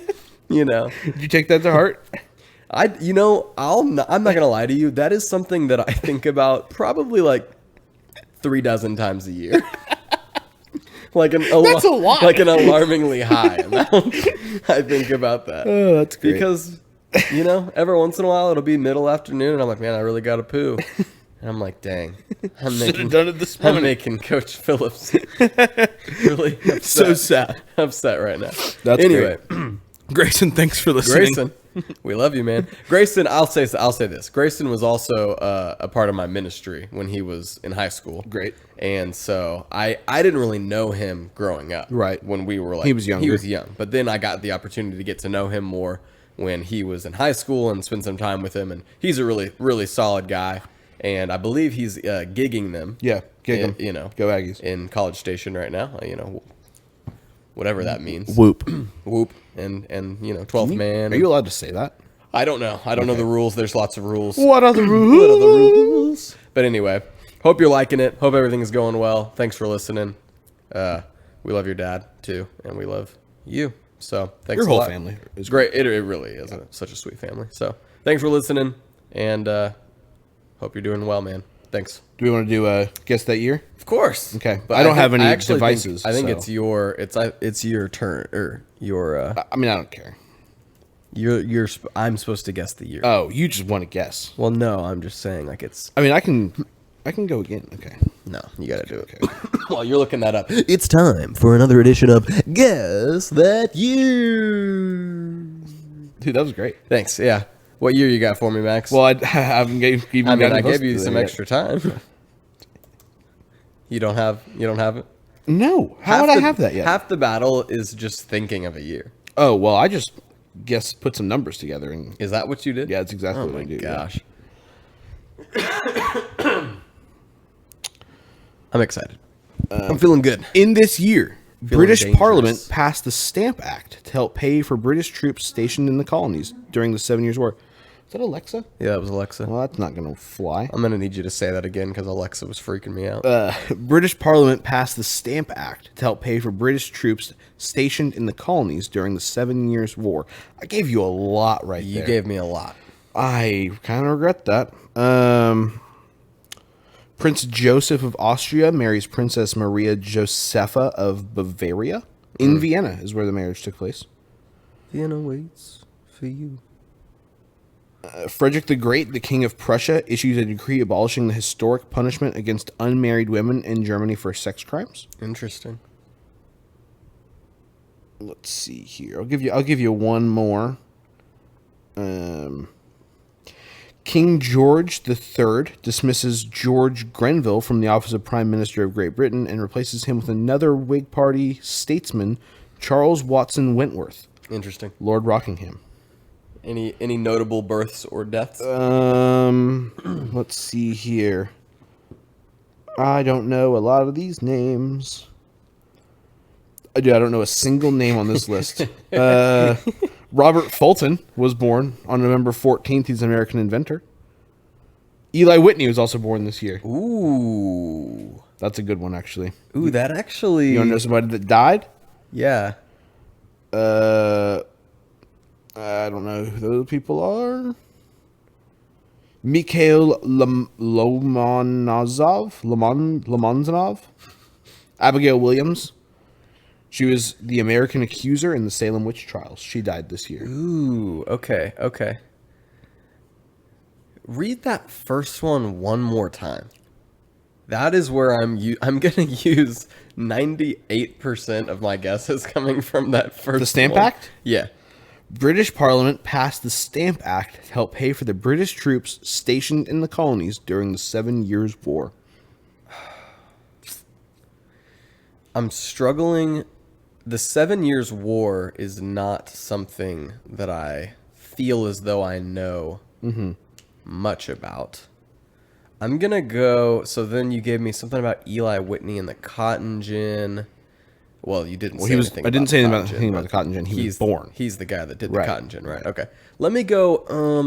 Speaker 2: You know.
Speaker 1: Did you take that to heart?
Speaker 2: I'm not going to lie to you. That is something that I think about probably like 36 times a year. That's a lot. Like an alarmingly high amount. I think about that.
Speaker 1: Oh, that's great.
Speaker 2: Because, every once in a while it'll be middle afternoon and I'm like, man, I really got to poo. And I'm like, dang.
Speaker 1: Should have done it this morning.
Speaker 2: I'm making Coach Phillips really upset right now.
Speaker 1: That's great. Grayson, thanks for listening.
Speaker 2: Grayson, we love you, man. Grayson, I'll say this. Grayson was also a part of my ministry when he was in high school.
Speaker 1: Great.
Speaker 2: And so I didn't really know him growing up.
Speaker 1: Right.
Speaker 2: When we were like...
Speaker 1: He was younger.
Speaker 2: He was young. But then I got the opportunity to get to know him more when he was in high school and spend some time with him. And he's a really, really solid guy. And I believe he's gigging them.
Speaker 1: Yeah, gig them. Go Aggies.
Speaker 2: In College Station right now. Whatever that means.
Speaker 1: Whoop.
Speaker 2: Whoop. And 12th man.
Speaker 1: Are you allowed to say that?
Speaker 2: I don't know. I don't know the rules. There's lots of rules.
Speaker 1: What are the rules?
Speaker 2: But anyway, hope you're liking it. Hope everything is going well. Thanks for listening. We love your dad too, and we love you. So thanks.
Speaker 1: Your whole family
Speaker 2: is great. It really is such a sweet family. So thanks for listening, and hope you're doing well, man. Thanks.
Speaker 1: Do we want to do guess that year?
Speaker 2: Of course.
Speaker 1: Okay. But I don't have any devices.
Speaker 2: I think it's your turn or your.
Speaker 1: I mean, I don't care.
Speaker 2: I'm supposed to guess the year.
Speaker 1: Oh, you just want to guess.
Speaker 2: Well, no, I'm just saying like it's.
Speaker 1: I mean, I can go again. Okay.
Speaker 2: No, you got to do it.
Speaker 1: Okay.
Speaker 2: While you're looking that up, it's time for another edition of Guess That Year.
Speaker 1: Dude, that was great.
Speaker 2: Thanks. Yeah. What year you got for me, Max?
Speaker 1: Well, I haven't gave you.
Speaker 2: I gave you some extra time. You don't have it?
Speaker 1: No. How would I have that yet?
Speaker 2: Half the battle is just thinking of a year.
Speaker 1: Oh, well, I just put some numbers together. And
Speaker 2: is that what you did?
Speaker 1: Yeah, that's exactly what I did.
Speaker 2: Oh, my gosh. Yeah. I'm excited. I'm feeling good.
Speaker 1: In this year, British Parliament passed the Stamp Act to help pay for British troops stationed in the colonies during the 7 Years' War. Is that Alexa?
Speaker 2: Yeah, that was Alexa.
Speaker 1: Well, that's not going to fly.
Speaker 2: I'm going to need you to say that again because Alexa was freaking me out.
Speaker 1: British Parliament passed the Stamp Act to help pay for British troops stationed in the colonies during the 7 Years' War. I gave you a lot there.
Speaker 2: You gave me a lot.
Speaker 1: I kind of regret that. Prince Joseph of Austria marries Princess Maria Josepha of Bavaria. In Vienna is where the marriage took place.
Speaker 2: Vienna waits for you.
Speaker 1: Frederick the Great, the King of Prussia, issues a decree abolishing the historic punishment against unmarried women in Germany for sex crimes.
Speaker 2: Interesting.
Speaker 1: Let's see here. I'll give you one more. King George III dismisses George Grenville from the office of Prime Minister of Great Britain and replaces him with another Whig Party statesman, Charles Watson Wentworth,
Speaker 2: Interesting.
Speaker 1: Lord Rockingham.
Speaker 2: Any notable births or deaths?
Speaker 1: Let's see here. I don't know a lot of these names. I don't know a single name on this list. Robert Fulton was born on November 14th. He's an American inventor. Eli Whitney was also born this year.
Speaker 2: Ooh.
Speaker 1: That's a good one, actually.
Speaker 2: Ooh, that actually...
Speaker 1: You want to know somebody that died?
Speaker 2: Yeah.
Speaker 1: I don't know who those people are. Mikhail Lomonzanov. Abigail Williams. She was the American accuser in the Salem witch trials. She died this year.
Speaker 2: Ooh, okay. Read that first one more time. That is where I'm going to use 98% of my guesses coming from that first
Speaker 1: The Stamp
Speaker 2: one.
Speaker 1: Act?
Speaker 2: Yeah.
Speaker 1: British Parliament passed the Stamp Act to help pay for the British troops stationed in the colonies during the 7 Years' War.
Speaker 2: I'm struggling. The 7 Years' War is not something that I feel as though I know much about. I'm going to go... So then you gave me something about Eli Whitney and the cotton gin. Well, you didn't say anything
Speaker 1: I didn't say anything about
Speaker 2: but
Speaker 1: the cotton gin. He was born.
Speaker 2: He's the guy that did the
Speaker 1: Right.
Speaker 2: cotton gin, right? Okay. Let me go...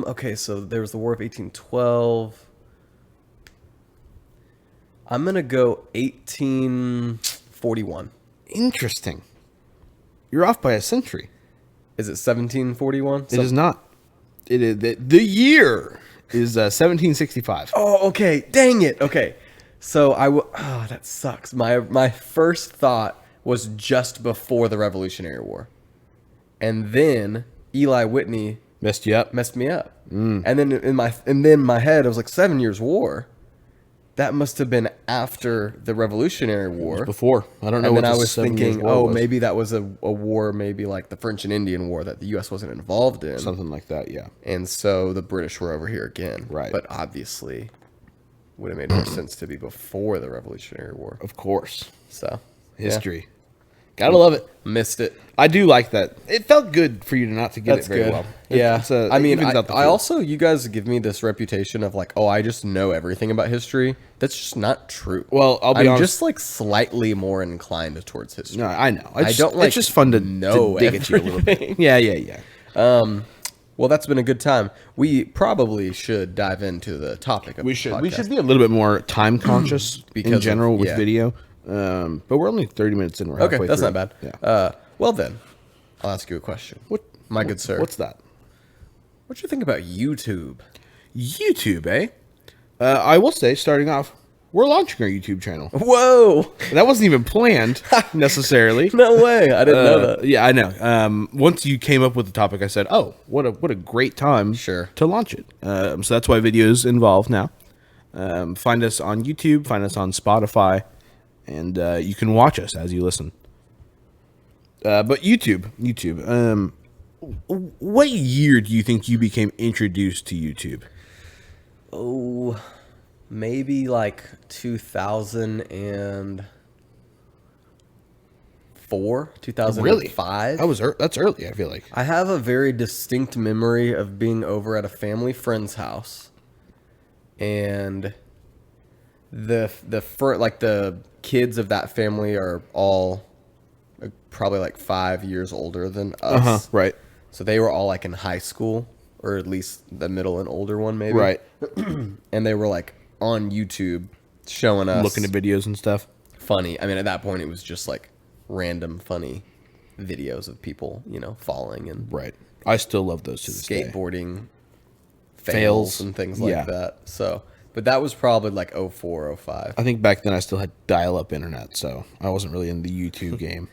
Speaker 2: okay, so there was the War of 1812. I'm going to go 1841.
Speaker 1: Interesting. You're off by a century.
Speaker 2: Is it 1741?
Speaker 1: It is not. It is the year is 1765.
Speaker 2: Oh, okay. Dang it. Okay. So oh, that sucks. My first thought was just before the Revolutionary War. And then Eli Whitney
Speaker 1: Messed you up.
Speaker 2: messed me up. And then in my head I was like 7 Years War. That must have been after the Revolutionary War.
Speaker 1: Before. I don't know
Speaker 2: And
Speaker 1: what
Speaker 2: then I
Speaker 1: the
Speaker 2: was
Speaker 1: 7 Years
Speaker 2: thinking,
Speaker 1: War was.
Speaker 2: maybe that was a war, maybe like the French and Indian War that the U.S. wasn't involved in.
Speaker 1: Something like that, yeah.
Speaker 2: And so the British were over here again.
Speaker 1: Right.
Speaker 2: But obviously, would have made more sense to be before the Revolutionary War.
Speaker 1: Of course.
Speaker 2: So,
Speaker 1: History. Gotta love it.
Speaker 2: Missed it.
Speaker 1: I do like that. It felt good for you to not to get
Speaker 2: That's
Speaker 1: it very
Speaker 2: good.
Speaker 1: well.
Speaker 2: Yeah. I mean,
Speaker 1: evens out the
Speaker 2: I
Speaker 1: field.
Speaker 2: also, you guys give me this reputation of like, I just know everything about history. That's just not true.
Speaker 1: Well, I'll be
Speaker 2: I'm
Speaker 1: honest.
Speaker 2: just like slightly more inclined towards history.
Speaker 1: No, I know.
Speaker 2: I don't like
Speaker 1: It's just fun to
Speaker 2: know
Speaker 1: dig at you a little bit. Yeah.
Speaker 2: Well, that's been a good time. We probably should dive into the topic of
Speaker 1: We
Speaker 2: the
Speaker 1: should
Speaker 2: podcast.
Speaker 1: be a little bit more time conscious in
Speaker 2: Because of-
Speaker 1: general with
Speaker 2: yeah.
Speaker 1: video. But we're only 30 minutes in. We're
Speaker 2: Okay,
Speaker 1: halfway
Speaker 2: that's
Speaker 1: through.
Speaker 2: not bad.
Speaker 1: Yeah.
Speaker 2: Well then, I'll ask you a question. My good sir?
Speaker 1: What's that?
Speaker 2: What you think about YouTube?
Speaker 1: YouTube, eh? I will say, starting off, we're launching our YouTube channel.
Speaker 2: Whoa!
Speaker 1: That wasn't even planned necessarily.
Speaker 2: No way! I didn't know that.
Speaker 1: Yeah, I know. Once you came up with the topic, I said, "Oh, what a great time
Speaker 2: Sure.
Speaker 1: to launch it." So that's why videos involved now. Find us on YouTube. Find us on Spotify, and you can watch us as you listen. But YouTube. What year do you think you became introduced to YouTube?
Speaker 2: Oh, maybe like 2004, 2005.
Speaker 1: That's early. I feel like.
Speaker 2: I have a very distinct memory of being over at a family friend's house, and the kids of that family are all probably like 5 years older than us.
Speaker 1: Right.
Speaker 2: So they were all like in high school, or at least the middle and older one, maybe.
Speaker 1: Right.
Speaker 2: And they were like on YouTube showing us
Speaker 1: Looking at videos and stuff.
Speaker 2: funny. I mean, at that point, it was just like random funny videos of people, falling and
Speaker 1: Right. I still love those to this day.
Speaker 2: skateboarding
Speaker 1: Fails.
Speaker 2: fails and things like
Speaker 1: Yeah.
Speaker 2: that. So, but that was probably like 04, 05.
Speaker 1: I think back then I still had dial-up internet, so I wasn't really in the YouTube game.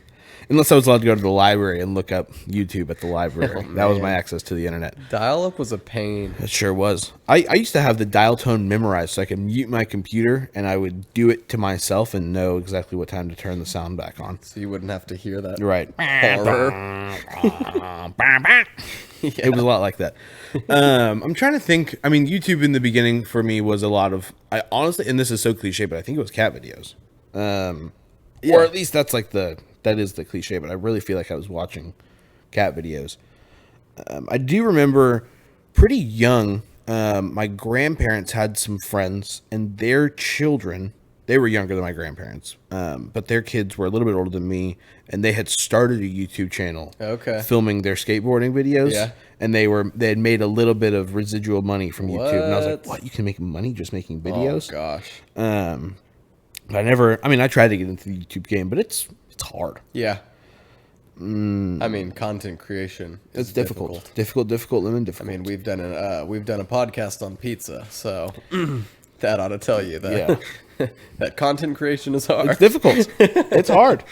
Speaker 1: Unless I was allowed to go to the library and look up YouTube at the library. That was my access to the internet.
Speaker 2: Dial-up was a pain.
Speaker 1: It sure was. I used to have the dial tone memorized so I could mute my computer, and I would do it to myself and know exactly what time to turn the sound back on.
Speaker 2: So you wouldn't have to hear that.
Speaker 1: Right.
Speaker 2: Horror.
Speaker 1: It was a lot like that. I'm trying to think. I mean, YouTube in the beginning for me was a lot of, I honestly, and this is so cliche, but I think it was cat videos. Or at least that's like that is the cliche, but I really feel like I was watching cat videos. I do remember pretty young, my grandparents had some friends and their children, they were younger than my grandparents, but their kids were a little bit older than me, and they had started a YouTube channel filming their skateboarding videos.
Speaker 2: Yeah.
Speaker 1: And they had made a little bit of residual money from YouTube. And I was like, what? You can make money just making videos?
Speaker 2: Oh, gosh.
Speaker 1: I tried to get into the YouTube game, but it's hard.
Speaker 2: Yeah. I mean, content creation is
Speaker 1: difficult, lemon difficult.
Speaker 2: I mean, we've done a podcast on pizza, so that ought to tell you that that content creation is hard.
Speaker 1: It's difficult. It's hard.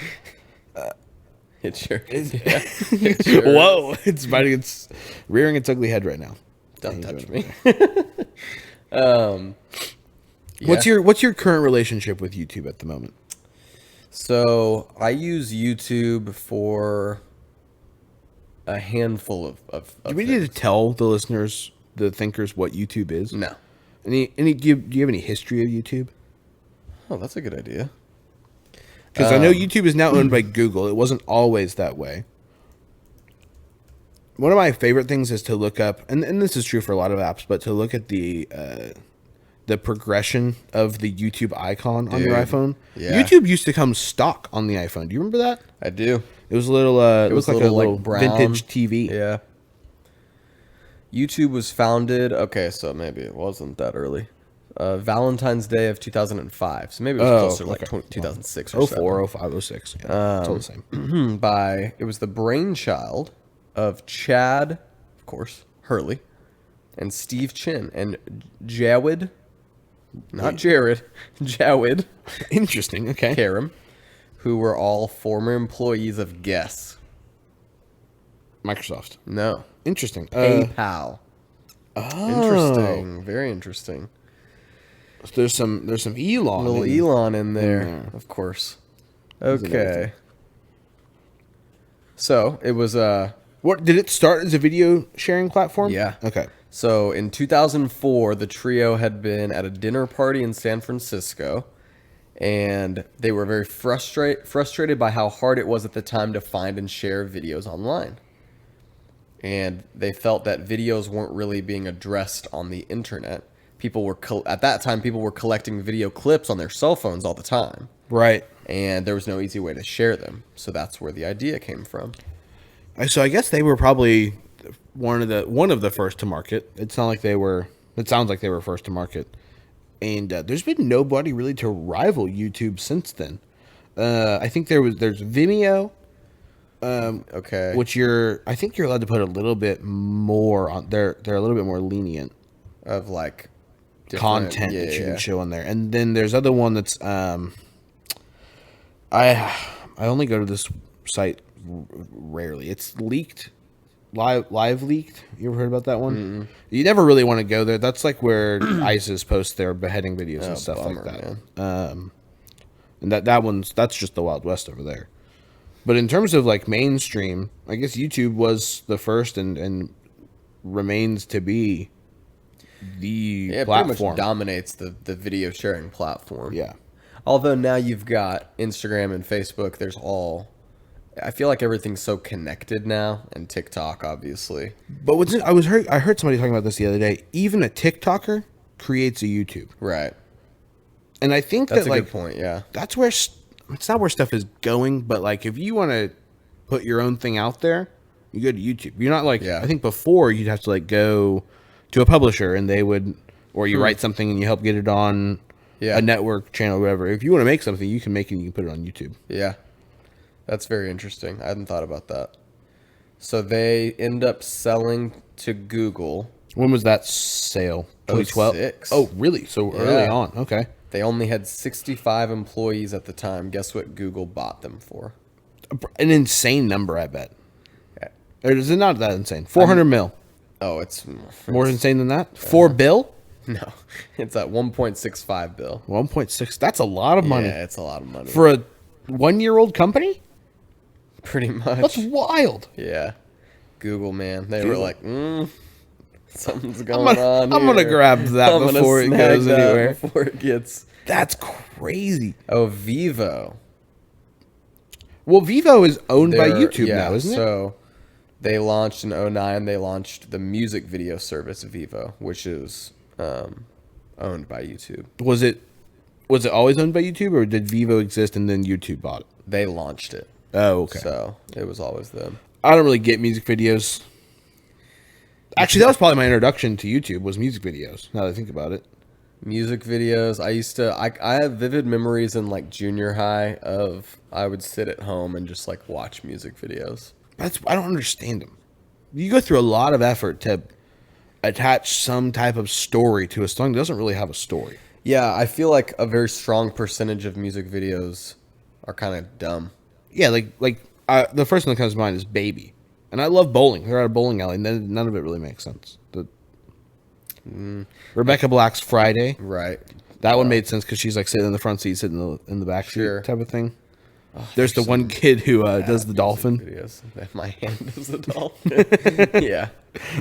Speaker 2: It sure is.
Speaker 1: It sure Whoa! Is. It's rearing its ugly head right now.
Speaker 2: Don't touch me.
Speaker 1: What's your current relationship with YouTube at the moment?
Speaker 2: So I use YouTube for a handful of
Speaker 1: Do we need to tell the listeners, the thinkers, what YouTube is?
Speaker 2: No.
Speaker 1: Do you have any history of YouTube?
Speaker 2: Oh, that's a good idea.
Speaker 1: Because I know YouTube is now owned by Google. It wasn't always that way. One of my favorite things is to look up, and this is true for a lot of apps, but to look at the progression of the YouTube icon on your iPhone. Yeah. YouTube used to come stock on the iPhone. Do you remember that?
Speaker 2: I do.
Speaker 1: It was a little. It was like a little brown, vintage TV.
Speaker 2: Yeah. YouTube was founded. Okay, so maybe it wasn't that early. Valentine's Day of 2005. So maybe it was closer to like 2006 or
Speaker 1: 04, 05, 06. Yeah, it's all the same.
Speaker 2: It was the brainchild of Chad, of course, Hurley, and Steve Chin, and Jawed, not Jared, Jawed.
Speaker 1: Interesting, okay.
Speaker 2: Karam, who were all former employees of Guess.
Speaker 1: Microsoft.
Speaker 2: No.
Speaker 1: Interesting.
Speaker 2: PayPal. Interesting. Very interesting.
Speaker 1: There's some Elon.
Speaker 2: Little Elon in there, of course. Okay. So it was
Speaker 1: what did it start as a video sharing platform?
Speaker 2: Yeah.
Speaker 1: Okay.
Speaker 2: So in 2004, the trio had been at a dinner party in San Francisco, and they were very frustrated by how hard it was at the time to find and share videos online. And they felt that videos weren't really being addressed on the internet. At that time, people were collecting video clips on their cell phones all the time.
Speaker 1: Right.
Speaker 2: And there was no easy way to share them. So that's where the idea came from.
Speaker 1: So I guess they were probably one of the first to market. It sounds like they were first to market. And there's been nobody really to rival YouTube since then. I think there's Vimeo.
Speaker 2: Okay.
Speaker 1: Which I think you're allowed to put a little bit more on. They're a little bit more lenient
Speaker 2: of like
Speaker 1: content that you can show on there. And then there's other one that's I only go to this site rarely. It's leaked. Live leaked. You ever heard about that one? Mm-mm. You never really want to go there. That's like where ISIS posts their beheading videos and stuff like that. And that's just the Wild West over there. But in terms of like mainstream, I guess YouTube was the first and remains to be the platform.
Speaker 2: Pretty much dominates the video sharing platform.
Speaker 1: Yeah.
Speaker 2: Although now you've got Instagram and Facebook. I feel like everything's so connected now, and TikTok, obviously.
Speaker 1: But I heard somebody talking about this the other day. Even a TikToker creates a YouTube.
Speaker 2: Right.
Speaker 1: And I think
Speaker 2: that's
Speaker 1: a
Speaker 2: good point. Yeah.
Speaker 1: That's where it's not where stuff is going, but like if you want to put your own thing out there, you go to YouTube. You're not like I think before you'd have to like go to a publisher and they would, or you write something and you help get it on a network channel or whatever. If you want to make something, you can make it and you can put it on YouTube.
Speaker 2: Yeah. That's very interesting. I hadn't thought about that. So they end up selling to Google.
Speaker 1: When was that sale? 2012? Oh, really? So early on. Okay.
Speaker 2: They only had 65 employees at the time. Guess what Google bought them for?
Speaker 1: An insane number, I bet. Or is it not that insane? 400 mil.
Speaker 2: Oh, it's
Speaker 1: more insane than that? 4 bill?
Speaker 2: No. It's at 1.65 bill.
Speaker 1: 1.6. That's a lot of money.
Speaker 2: Yeah, it's a lot of money.
Speaker 1: For a 1-year-old company?
Speaker 2: Pretty much.
Speaker 1: That's wild.
Speaker 2: Yeah. Google, man. They were like, something's going on.
Speaker 1: I'm gonna grab that before it goes anywhere.
Speaker 2: Before it gets.
Speaker 1: That's crazy.
Speaker 2: Oh, Vivo.
Speaker 1: Well, Vivo is owned by YouTube now, isn't it?
Speaker 2: So they launched in 2009. They launched the music video service Vivo, which is owned by YouTube.
Speaker 1: Was it always owned by YouTube, or did Vivo exist and then YouTube bought it?
Speaker 2: They launched it.
Speaker 1: Oh, okay.
Speaker 2: So it was always them.
Speaker 1: I don't really get music videos. Actually, that was probably my introduction to YouTube, was music videos, now that I think about it.
Speaker 2: Music videos. I have vivid memories in like junior high of I would sit at home and just like watch music videos.
Speaker 1: I don't understand them. You go through a lot of effort to attach some type of story to a song that doesn't really have a story.
Speaker 2: Yeah, I feel like a very strong percentage of music videos are kind of dumb.
Speaker 1: Yeah, the first one that comes to mind is Baby. And I love bowling. They're at a bowling alley, and then none of it really makes sense. Rebecca Black's Friday.
Speaker 2: Right.
Speaker 1: That one made sense because she's like sitting in the front seat, sitting in the back seat type of thing. Oh, there's the one kid who does the dolphin.
Speaker 2: Videos. My hand does the dolphin. Yeah.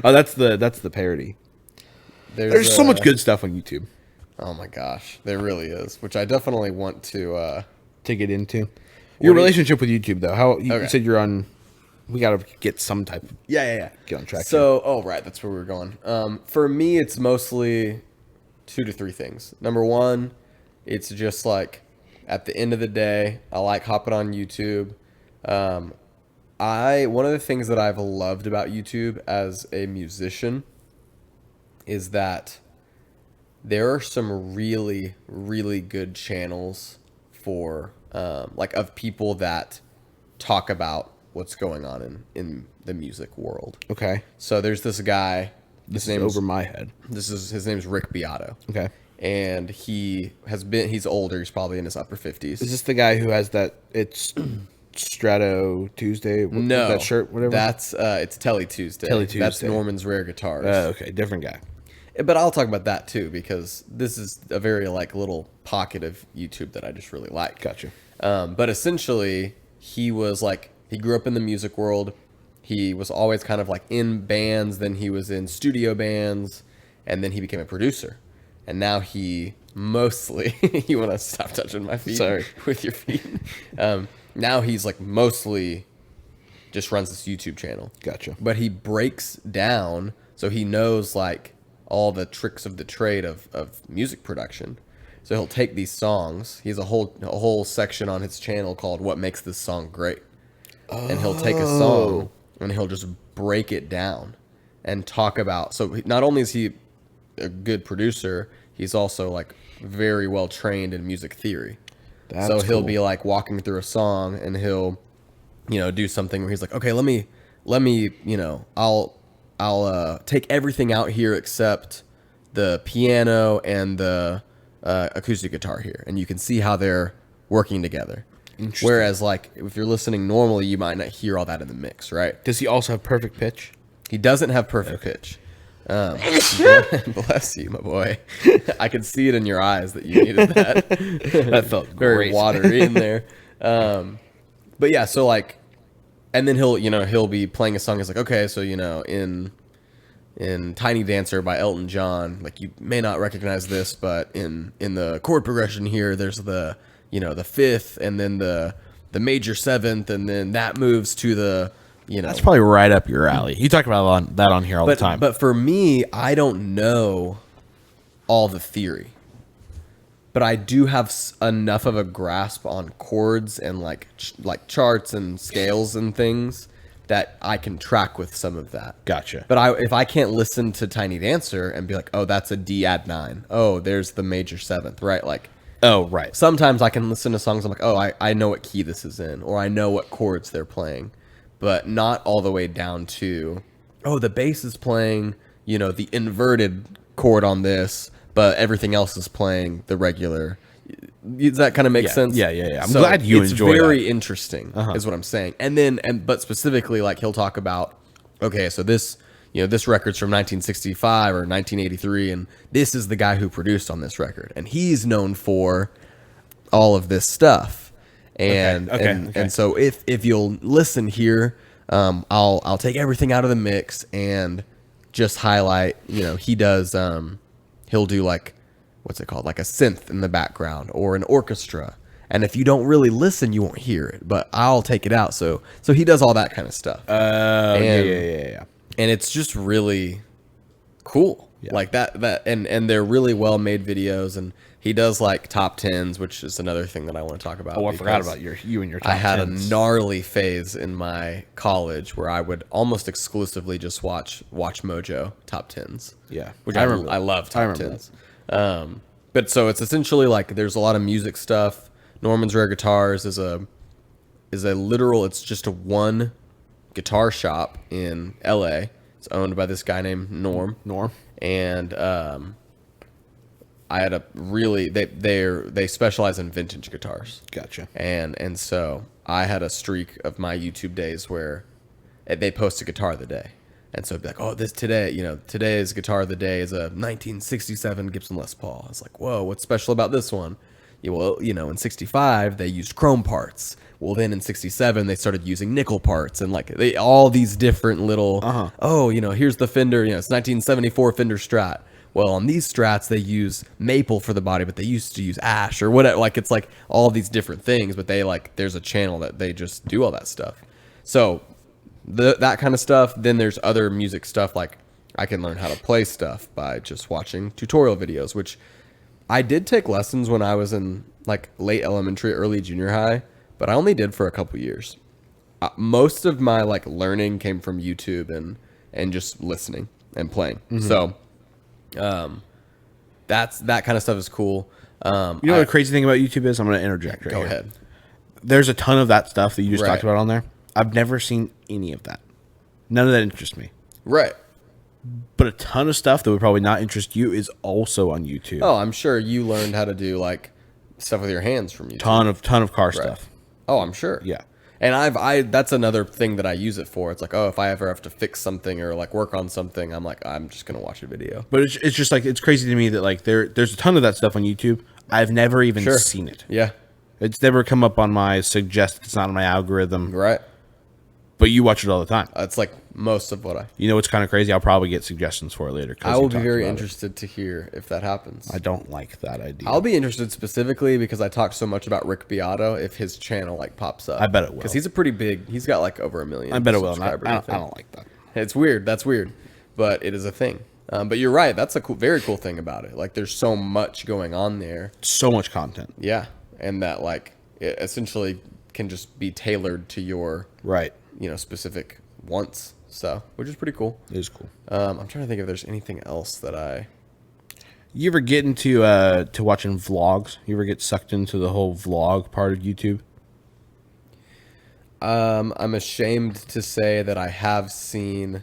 Speaker 1: Oh, that's the parody. There's so much good stuff on YouTube.
Speaker 2: Oh my gosh, there really is, which I definitely want to
Speaker 1: get into. Your relationship with YouTube, though, how you said you're on. We gotta get some type of get on track.
Speaker 2: So, right, that's where we were going. For me, it's mostly 2 to 3 things. Number one, it's just like at the end of the day, I like hopping on YouTube. One of the things that I've loved about YouTube as a musician is that there are some really, really good channels for of people that talk about what's going on in the music world.
Speaker 1: Okay.
Speaker 2: So there's this guy.
Speaker 1: His name's over my head.
Speaker 2: His name's Rick Beato.
Speaker 1: Okay.
Speaker 2: And he's older. He's probably in his upper 50s.
Speaker 1: Is this the guy who has it's Strato Tuesday?
Speaker 2: No,
Speaker 1: that shirt, whatever.
Speaker 2: That's it's Telly Tuesday.
Speaker 1: Telly Tuesday.
Speaker 2: That's Norman's Rare Guitars.
Speaker 1: Okay, different guy.
Speaker 2: But I'll talk about that too because this is a very little pocket of YouTube that I just really like.
Speaker 1: Gotcha.
Speaker 2: But essentially, he grew up in the music world. He was always kind of in bands. Then he was in studio bands, and then he became a producer. And now he mostly you want to stop touching my feet?
Speaker 1: Sorry.
Speaker 2: With your feet. Now he's mostly just runs this YouTube channel.
Speaker 1: Gotcha.
Speaker 2: But he breaks down, so he knows all the tricks of the trade of music production. So he'll take these songs. He has a whole section on his channel called "What Makes This Song Great," and he'll take a song and he'll just break it down and talk about. So not only is he a good producer, he's also very well trained in music theory. So he'll be walking through a song and he'll do something where he's like, okay, let me I'll take everything out here except the piano and the acoustic guitar here, and you can see how they're working together. Whereas if you're listening normally, you might not hear all that in the mix, right?
Speaker 1: Does he also have perfect pitch?
Speaker 2: He doesn't have perfect pitch. Bless you, my boy. I could see it in your eyes that you needed that.
Speaker 1: That felt
Speaker 2: very
Speaker 1: great.
Speaker 2: Watery in there. But yeah, so and then he'll be playing a song. It's okay, so in Tiny Dancer by Elton John, you may not recognize this, but in the chord progression here, there's the the fifth, and then the major seventh, and then that moves to the
Speaker 1: That's probably right up your alley. You talk about that on here all the time.
Speaker 2: But for me, I don't know all the theory, but I do have enough of a grasp on chords and like charts and scales and things that I can track with some of that.
Speaker 1: Gotcha.
Speaker 2: But if I can't listen to Tiny Dancer and be like, oh, that's a D add 9. Oh, there's the major seventh, right?
Speaker 1: Oh, right.
Speaker 2: Sometimes I can listen to songs. I'm like, oh, I know what key this is in, or I know what chords they're playing, but not all the way down to, oh, the bass is playing, the inverted chord on this, but everything else is playing the regular. Does that kind of make sense?
Speaker 1: Yeah. I'm glad you enjoy it.
Speaker 2: It's very interesting, is what I'm saying. But specifically, he'll talk about, okay, so this, this record's from 1965 or 1983, and this is the guy who produced on this record, and he's known for all of this stuff. And so if you'll listen here, I'll take everything out of the mix and just highlight. He does. He'll do like, what's it called? Like a synth in the background or an orchestra. And if you don't really listen, you won't hear it. But I'll take it out. So he does all that kind of stuff.
Speaker 1: Yeah.
Speaker 2: And it's just really cool. Yeah. Like that and they're really well made videos, and he does like top tens, which is another thing that I want to talk about.
Speaker 1: Oh, I forgot about you and your top
Speaker 2: I had
Speaker 1: tens.
Speaker 2: a gnarly phase in my college where I would almost exclusively just watch Mojo top tens.
Speaker 1: Yeah.
Speaker 2: Which I love top tens. But so it's essentially like there's a lot of music stuff. Norman's Rare Guitars is a literal, it's just a one guitar shop in LA. It's owned by this guy named Norm. And I had a really they specialize in vintage guitars.
Speaker 1: Gotcha.
Speaker 2: And so I had a streak of my YouTube days where they post a guitar of the day. And so it'd be like, oh, today's guitar of the day is a 1967 Gibson Les Paul. It's like, whoa, what's special about this one? Yeah, well, in 65 they used chrome parts. Well, then in 67 they started using nickel parts, and like all these different little here's the Fender, it's 1974 Fender Strat. Well, on these Strats they use maple for the body, but they used to use ash or whatever. Like it's like all these different things, but there's a channel that they just do all that stuff. So that kind of stuff. Then there's other music stuff, like I can learn how to play stuff by just watching tutorial videos, which I did take lessons when I was in like late elementary, early junior high, but I only did for a couple years. Most of my like learning came from YouTube and just listening and playing. Mm-hmm. So that kind of stuff is cool.
Speaker 1: What the crazy thing about YouTube is? I'm going to interject right here.
Speaker 2: Go ahead.
Speaker 1: There's a ton of that stuff that you just talked about on there. I've never seen any of that. None of that interests me.
Speaker 2: Right.
Speaker 1: But a ton of stuff that would probably not interest you is also on YouTube.
Speaker 2: Oh, I'm sure you learned how to do like stuff with your hands from YouTube.
Speaker 1: Ton of car stuff.
Speaker 2: Oh, I'm sure.
Speaker 1: Yeah.
Speaker 2: And that's another thing that I use it for. It's like, oh, if I ever have to fix something or like work on something, I'm like, I'm just going to watch a video.
Speaker 1: But it's just like, it's crazy to me that like there's a ton of that stuff on YouTube. I've never even seen it.
Speaker 2: Yeah.
Speaker 1: It's never come up on my suggest. It's not on my algorithm.
Speaker 2: Right.
Speaker 1: But you watch it all the time.
Speaker 2: It's like most of what I...
Speaker 1: You know what's kind of crazy? I'll probably get suggestions for it later.
Speaker 2: I will be very interested to hear if that happens.
Speaker 1: I don't like that idea.
Speaker 2: I'll be interested specifically because I talked so much about Rick Beato if his channel like pops up.
Speaker 1: I bet it will.
Speaker 2: Because he's a pretty big... He's got like over 1 million
Speaker 1: I bet it will.
Speaker 2: subscribers.
Speaker 1: I don't like that.
Speaker 2: It's weird. That's weird. But it is a thing. But you're right. That's a very cool thing about it. Like there's so much going on there.
Speaker 1: So much content.
Speaker 2: Yeah. And that like it essentially can just be tailored to your...
Speaker 1: Right.
Speaker 2: Specific wants, so which is pretty cool.
Speaker 1: It is cool.
Speaker 2: I'm trying to think if there's anything else that
Speaker 1: You ever get into to watching vlogs? You ever get sucked into the whole vlog part of YouTube?
Speaker 2: I'm ashamed to say that I have seen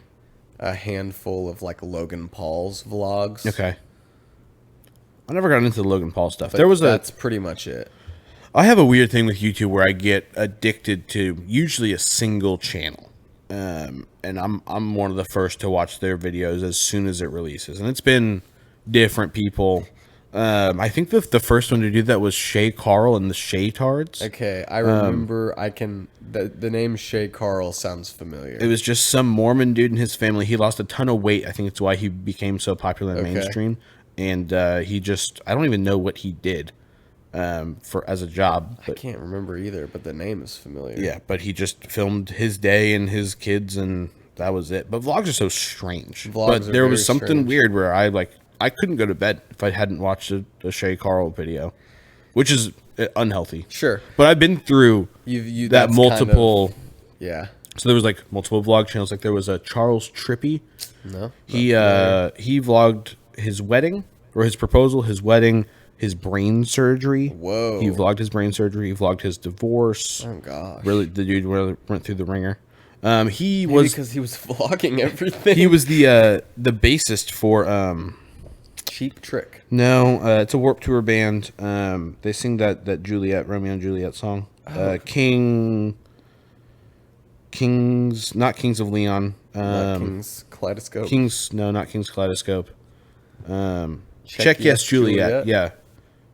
Speaker 2: a handful of like Logan Paul's vlogs.
Speaker 1: Okay. I never got into the Logan Paul stuff.
Speaker 2: But that's pretty much it.
Speaker 1: I have a weird thing with YouTube where I get addicted to usually a single channel. And I'm one of the first to watch their videos as soon as it releases. And it's been different people. I think the first one to do that was Shay Carl and the Shay Tards.
Speaker 2: Okay, I remember. The name Shay Carl sounds familiar.
Speaker 1: It was just some Mormon dude and his family. He lost a ton of weight. I think it's why he became so popular in the mainstream. And I don't even know what he did. As a job.
Speaker 2: I can't remember either, but the name is familiar.
Speaker 1: Yeah, but he just filmed his day and his kids, and that was it. But vlogs are so strange. But there was something weird where I couldn't go to bed if I hadn't watched a Shay Carl video, which is unhealthy.
Speaker 2: Sure.
Speaker 1: But I've been through that multiple...
Speaker 2: Kind of, yeah.
Speaker 1: So there was like multiple vlog channels. Like there was a Charles Trippy.
Speaker 2: No.
Speaker 1: He vlogged his wedding, or his proposal, his wedding... his brain surgery.
Speaker 2: Whoa.
Speaker 1: He vlogged his brain surgery. He vlogged his divorce.
Speaker 2: Oh, gosh.
Speaker 1: Really, the dude really went through the ringer. Because
Speaker 2: he was vlogging everything.
Speaker 1: He was the bassist for...
Speaker 2: Cheap Trick.
Speaker 1: No, it's a Warped Tour band. They sing that Romeo and Juliet song. Kings... Not Kings of Leon.
Speaker 2: Not King's Kaleidoscope.
Speaker 1: Not King's Kaleidoscope. Check Yes, Juliet. Yeah.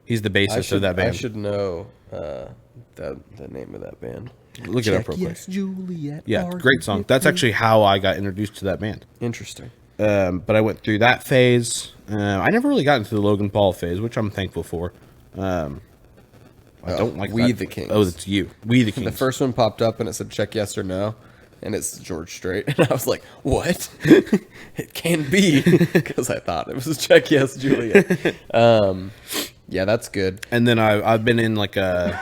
Speaker 1: He's the bassist of that band.
Speaker 2: I should know the name of that band.
Speaker 1: Look it up real quick.
Speaker 2: Yes, Juliet.
Speaker 1: Yeah, great song. That's actually how I got introduced to that band.
Speaker 2: Interesting.
Speaker 1: But I went through that phase. I never really got into the Logan Paul phase, which I'm thankful for. I don't like
Speaker 2: We
Speaker 1: that.
Speaker 2: the Kings.
Speaker 1: Oh, it's you. We the Kings.
Speaker 2: The first one popped up and it said check yes or no, and it's George Strait, and I was like, what? It can't be, because I thought it was check yes, Juliet. Yeah, that's good.
Speaker 1: And then I've been in like there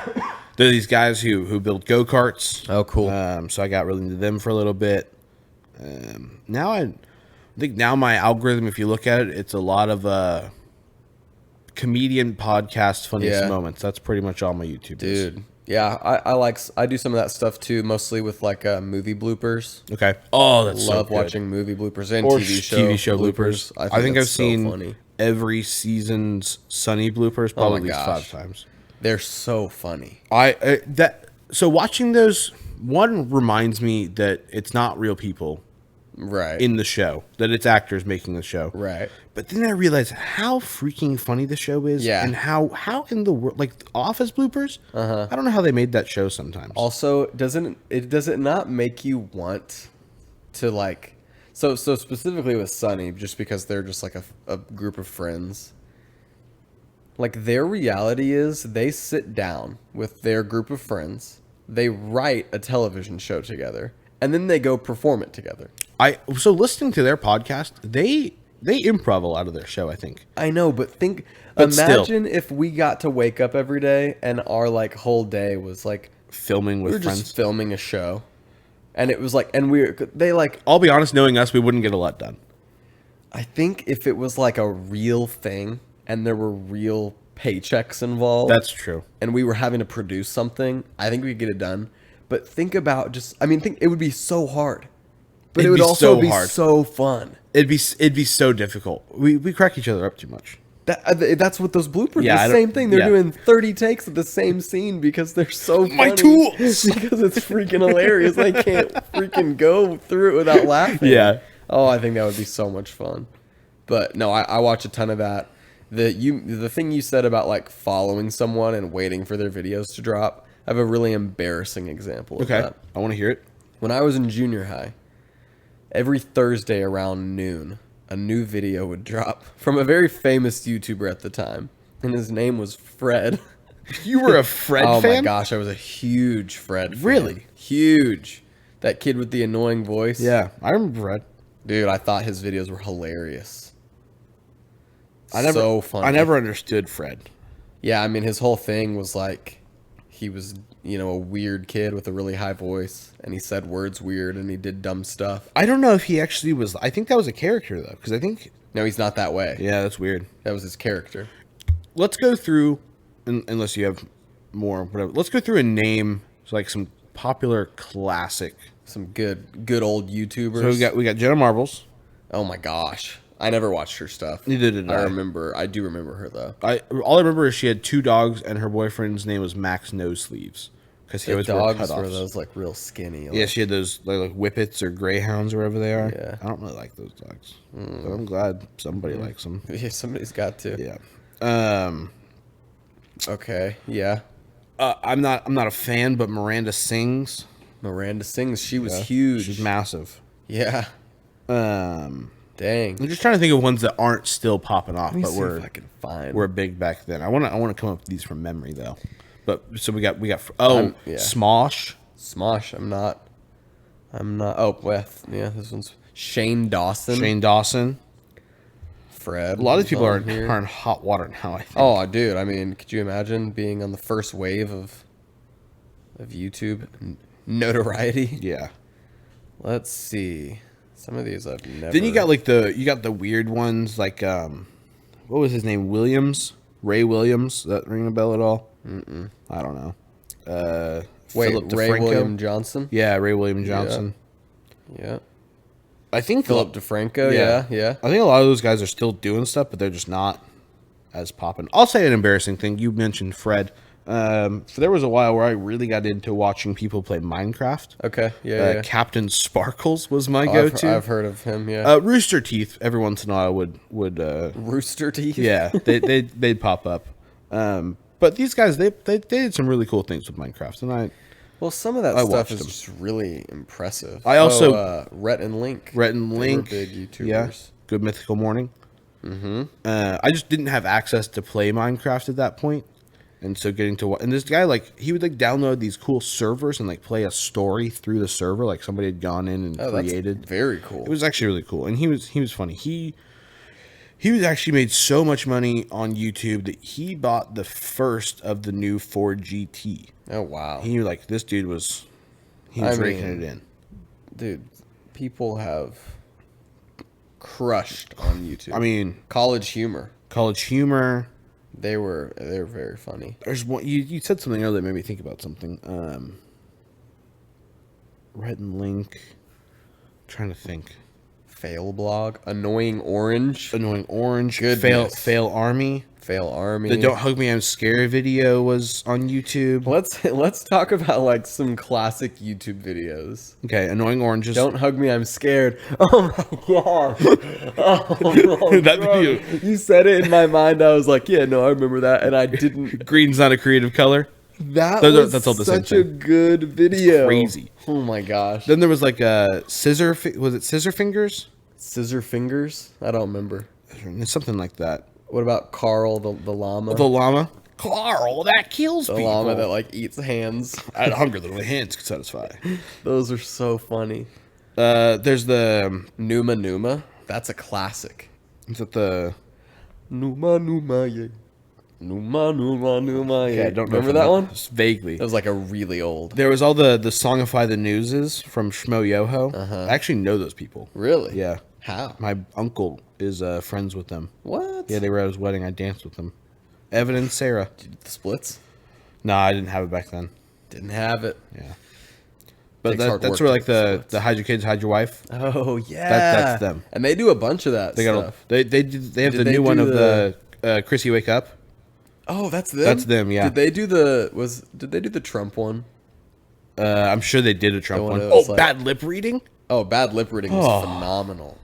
Speaker 1: are these guys who build go-karts.
Speaker 2: Oh, cool.
Speaker 1: So I got really into them for a little bit. Now I think my algorithm, if you look at it, it's a lot of comedian podcast funniest moments. That's pretty much all my YouTube is.
Speaker 2: Dude. Yeah, I do some of that stuff too, mostly with like movie bloopers.
Speaker 1: Okay. Oh, that's
Speaker 2: Love
Speaker 1: so good.
Speaker 2: watching movie bloopers and
Speaker 1: Or
Speaker 2: TV show
Speaker 1: bloopers. I think I've seen every season's Sunny bloopers probably at least 5 times.
Speaker 2: They're so funny.
Speaker 1: So watching those, one reminds me that it's not real people
Speaker 2: Right.
Speaker 1: in the show, that it's actors making the show.
Speaker 2: Right.
Speaker 1: But then I realized how freaking funny the show is.
Speaker 2: Yeah.
Speaker 1: And how in the world, like Office bloopers, I don't know how they made that show sometimes.
Speaker 2: Also, does it not make you want to like, so specifically with Sunny, just because they're just like a group of friends, like their reality is they sit down with their group of friends, they write a television show together, and then they go perform it together.
Speaker 1: So listening to their podcast, they improv a lot of their show, I think.
Speaker 2: I know, but imagine if we got to wake up every day and our like whole day was like
Speaker 1: Filming with friends.
Speaker 2: just filming a show, and it was like, and
Speaker 1: I'll be honest, knowing us, we wouldn't get a lot done.
Speaker 2: I think if it was like a real thing and there were real paychecks involved,
Speaker 1: That's true.
Speaker 2: and we were having to produce something, I think we could get it done. But think about think it would be so hard, but
Speaker 1: It'd
Speaker 2: it would
Speaker 1: be
Speaker 2: also
Speaker 1: so
Speaker 2: be
Speaker 1: hard.
Speaker 2: so fun.
Speaker 1: It'd be so difficult. We crack each other up too much.
Speaker 2: That's what those bloopers.
Speaker 1: Yeah,
Speaker 2: the same thing. They're
Speaker 1: yeah.
Speaker 2: doing 30 takes of the same scene because they're so funny.
Speaker 1: My tools!
Speaker 2: Because it's freaking hilarious. I can't freaking go through it without laughing.
Speaker 1: Yeah.
Speaker 2: Oh, I think that would be so much fun. But no, I watch a ton of that. The thing you said about like following someone and waiting for their videos to drop, I have a really embarrassing example of that.
Speaker 1: I want to hear it.
Speaker 2: When I was in junior high, every Thursday around noon, a new video would drop from a very famous YouTuber at the time, and his name was Fred.
Speaker 1: You were a Fred
Speaker 2: Oh
Speaker 1: fan?
Speaker 2: my gosh, I was a huge Fred fan.
Speaker 1: Really?
Speaker 2: Huge. That kid with the annoying voice.
Speaker 1: Yeah, I remember Fred.
Speaker 2: Dude, I thought his videos were hilarious.
Speaker 1: So
Speaker 2: funny.
Speaker 1: I never understood Fred.
Speaker 2: Yeah, I mean, his whole thing was like, he was, a weird kid with a really high voice, and he said words weird, and he did dumb stuff.
Speaker 1: I don't know if he actually was. I think that was a character though, because I think.
Speaker 2: No, he's not that way.
Speaker 1: Yeah, that's weird.
Speaker 2: That was his character.
Speaker 1: Let's go through, unless you have more, whatever. Let's go through a name, like some popular classic.
Speaker 2: Some good old YouTubers.
Speaker 1: So we got Jenna Marbles.
Speaker 2: Oh my gosh. I never watched her stuff.
Speaker 1: Neither did I.
Speaker 2: I do remember her though.
Speaker 1: All I remember is she had 2 dogs, and her boyfriend's name was Max No Sleeves, because he always wore
Speaker 2: dogs
Speaker 1: cutoffs.
Speaker 2: were those like real skinny.
Speaker 1: Yeah, she had those like whippets or greyhounds or whatever they are.
Speaker 2: Yeah.
Speaker 1: I don't really like those dogs, but I'm glad somebody likes them.
Speaker 2: Yeah, somebody's got to.
Speaker 1: Yeah.
Speaker 2: Okay. Yeah.
Speaker 1: I'm not a fan, but Miranda Sings.
Speaker 2: Miranda Sings. She was huge.
Speaker 1: She's massive.
Speaker 2: Yeah. Dang.
Speaker 1: I'm just trying to think of ones that aren't still popping off, but
Speaker 2: I can find.
Speaker 1: were big back then. I want to come up with these from memory though. But so we got Smosh.
Speaker 2: Smosh. I'm not. Oh, yeah. This one's Shane Dawson.
Speaker 1: Shane Dawson.
Speaker 2: Fred.
Speaker 1: A lot of these people are in hot water now, I think.
Speaker 2: Oh, dude. I mean, could you imagine being on the first wave of YouTube notoriety?
Speaker 1: Yeah.
Speaker 2: Let's see. Some of these I've never.
Speaker 1: Then you got the weird ones like what was his name? Ray Williams. That ring a bell at all? I don't know.
Speaker 2: Wait,
Speaker 1: Philip
Speaker 2: Ray
Speaker 1: DeFranco?
Speaker 2: William Johnson.
Speaker 1: Yeah, Ray William Johnson.
Speaker 2: Yeah.
Speaker 1: I think
Speaker 2: Philip DeFranco. Yeah.
Speaker 1: I think a lot of those guys are still doing stuff, but they're just not as popping. I'll say an embarrassing thing. You mentioned Fred. So there was a while where I really got into watching people play Minecraft.
Speaker 2: Okay. Yeah.
Speaker 1: Captain Sparkles was my go-to.
Speaker 2: I've heard of him. Yeah.
Speaker 1: Rooster Teeth every once in a while would
Speaker 2: Rooster Teeth.
Speaker 1: yeah, they'd pop up. But these guys they did some really cool things with Minecraft, and
Speaker 2: Well, some of that
Speaker 1: I
Speaker 2: stuff
Speaker 1: watched
Speaker 2: is
Speaker 1: them.
Speaker 2: just really impressive.
Speaker 1: I also
Speaker 2: Rhett and Link.
Speaker 1: Rhett and Link,
Speaker 2: They were big YouTubers.
Speaker 1: yeah, Good Mythical Morning. I just didn't have access to play Minecraft at that point, and so getting to and this guy like he would like download these cool servers and like play a story through the server, like somebody had gone in and created.
Speaker 2: That's very cool.
Speaker 1: It was actually really cool, and he was funny. He was actually made so much money on YouTube that he bought the first of the new Ford GT.
Speaker 2: Oh wow!
Speaker 1: He like this dude was raking it in.
Speaker 2: Dude, people have crushed on YouTube.
Speaker 1: I mean,
Speaker 2: College Humor.
Speaker 1: They
Speaker 2: were very funny.
Speaker 1: There's one you said something earlier that made me think about something. Rhett and Link. I'm trying to think.
Speaker 2: Fail blog. Annoying Orange.
Speaker 1: Goodness. Fail Army. The Don't Hug Me I'm Scared video was on YouTube.
Speaker 2: Let's talk about like some classic YouTube videos.
Speaker 1: Okay, Annoying Oranges.
Speaker 2: Don't Hug Me I'm Scared. Oh my god. Oh my
Speaker 1: that
Speaker 2: god.
Speaker 1: video.
Speaker 2: You said it in my mind. I was like, yeah, no, I remember that, and I didn't.
Speaker 1: Green's not a creative color.
Speaker 2: That's all the such a good video.
Speaker 1: Crazy.
Speaker 2: Oh my gosh.
Speaker 1: Then there was like a Scissor Fingers?
Speaker 2: Scissor Fingers? I don't remember.
Speaker 1: Something like that.
Speaker 2: What about Carl the llama?
Speaker 1: The llama? Carl, that kills people.
Speaker 2: The llama that like eats hands.
Speaker 1: I had hunger that only hands could satisfy.
Speaker 2: Those are so funny.
Speaker 1: There's the
Speaker 2: Numa. That's a classic.
Speaker 1: Is that the
Speaker 2: Numa, yeah. Numa, yeah.
Speaker 1: Yeah, I don't
Speaker 2: remember that one?
Speaker 1: Just vaguely.
Speaker 2: It was like a really old.
Speaker 1: There was all the Songify the Newses from Schmo Yoho. I actually know those people.
Speaker 2: Really?
Speaker 1: Yeah.
Speaker 2: How?
Speaker 1: My uncle is friends with them.
Speaker 2: What?
Speaker 1: Yeah, they were at his wedding. I danced with them. Evan and Sarah.
Speaker 2: Did you do the splits?
Speaker 1: No, I didn't have it back then.
Speaker 2: Didn't have it.
Speaker 1: Yeah. But that's where like the hide your kids, hide your wife.
Speaker 2: Oh yeah.
Speaker 1: That's them.
Speaker 2: And they do a bunch of that stuff.
Speaker 1: They have the new one of the Chrissy Wake Up.
Speaker 2: Oh, that's them.
Speaker 1: That's them. Yeah.
Speaker 2: Did they do the Trump one?
Speaker 1: I'm sure they did a Trump one.
Speaker 2: Like,
Speaker 1: bad lip reading.
Speaker 2: Oh, bad lip reading was phenomenal.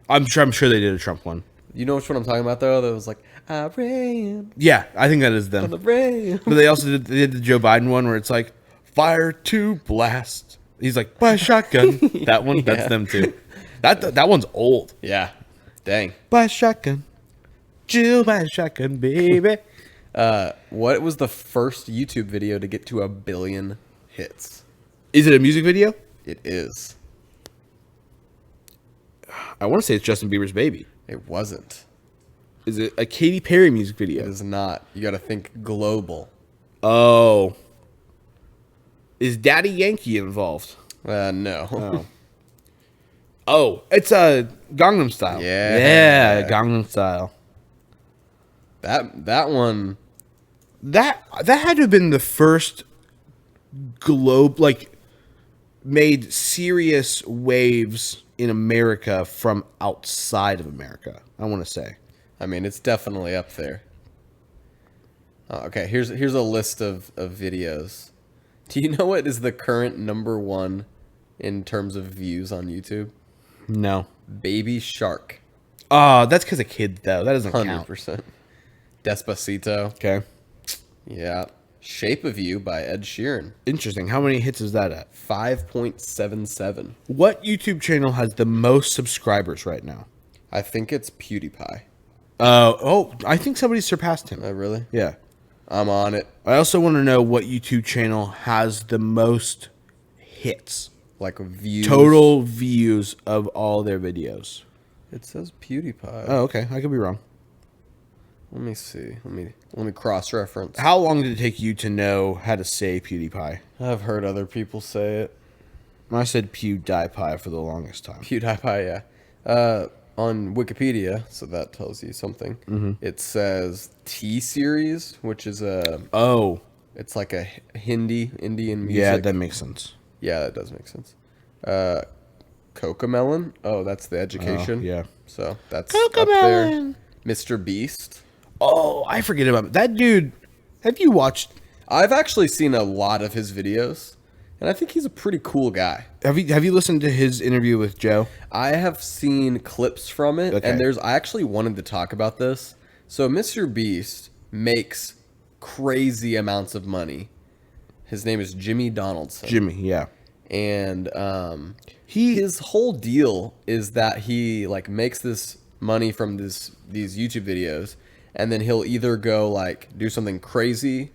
Speaker 1: I'm sure they did a Trump one.
Speaker 2: You know which one I'm talking about though? That was like I ran.
Speaker 1: Yeah, I think that is them.
Speaker 2: On the rain.
Speaker 1: But they also did the Joe Biden one where it's like fire to blast. He's like buy a shotgun. That one, that's them too. That one's old.
Speaker 2: Yeah. Dang.
Speaker 1: Buy a shotgun. Jill, buy a shotgun, baby.
Speaker 2: What was the first YouTube video to get to 1 billion hits?
Speaker 1: Is it a music video?
Speaker 2: It is.
Speaker 1: I want to say it's Justin Bieber's Baby.
Speaker 2: It wasn't.
Speaker 1: Is it a Katy Perry music video?
Speaker 2: It is not. You got to think global.
Speaker 1: Oh. Is Daddy Yankee involved?
Speaker 2: No.
Speaker 1: Oh. Oh, it's Gangnam Style.
Speaker 2: Yeah.
Speaker 1: Gangnam Style.
Speaker 2: That one.
Speaker 1: That had to have been the first made serious waves in America from outside of America, I want to say.
Speaker 2: I mean, it's definitely up there. Okay, here's a list of videos. Do you know what is the current #1 in terms of views on YouTube?
Speaker 1: No.
Speaker 2: Baby Shark.
Speaker 1: Oh, that's because of kids, though. That doesn't 100%.
Speaker 2: Count. Despacito.
Speaker 1: Okay.
Speaker 2: Yeah. Shape of You by Ed Sheeran.
Speaker 1: Interesting. How many hits is that at?
Speaker 2: 5.77.
Speaker 1: What YouTube channel has the most subscribers right now?
Speaker 2: I think it's PewDiePie.
Speaker 1: I think somebody surpassed him.
Speaker 2: Oh, really?
Speaker 1: Yeah.
Speaker 2: I'm on it.
Speaker 1: I also want to know what YouTube channel has the most hits.
Speaker 2: Like views.
Speaker 1: Total views of all their videos.
Speaker 2: It says PewDiePie.
Speaker 1: Oh, okay. I could be wrong.
Speaker 2: Let me see. Let me cross-reference.
Speaker 1: How long did it take you to know how to say PewDiePie?
Speaker 2: I've heard other people say it.
Speaker 1: I said PewDiePie for the longest time.
Speaker 2: PewDiePie, yeah. On Wikipedia, so that tells you something. It says T-Series, which is it's like a Indian music.
Speaker 1: Yeah, that makes sense.
Speaker 2: Yeah, that does make sense. Cocomelon. Oh, that's the education.
Speaker 1: Yeah.
Speaker 2: So that's up there. Mr. Beast.
Speaker 1: Oh, I forget about that dude. Have you watched?
Speaker 2: I've actually seen a lot of his videos, and I think he's a pretty cool guy.
Speaker 1: Have you listened to his interview with Joe?
Speaker 2: I have seen clips from it,
Speaker 1: okay.
Speaker 2: And I actually wanted to talk about this. So Mr. Beast makes crazy amounts of money. His name is Jimmy Donaldson.
Speaker 1: Jimmy, yeah.
Speaker 2: And his whole deal is that he like makes this money from these YouTube videos, and then he'll either go like do something crazy,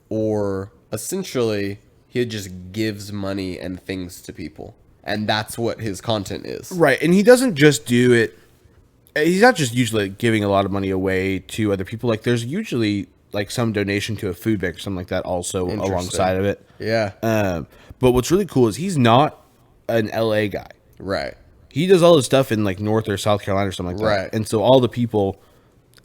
Speaker 2: or essentially he just gives money and things to people, and that's what his content is.
Speaker 1: Right, and he doesn't just do it. He's not just usually giving a lot of money away to other people. Like there's usually like some donation to a food bank or something like that also alongside of it.
Speaker 2: Yeah.
Speaker 1: But what's really cool is he's not an LA guy.
Speaker 2: Right.
Speaker 1: He does all his stuff in like North or South Carolina or something like that.
Speaker 2: Right.
Speaker 1: And so all the people,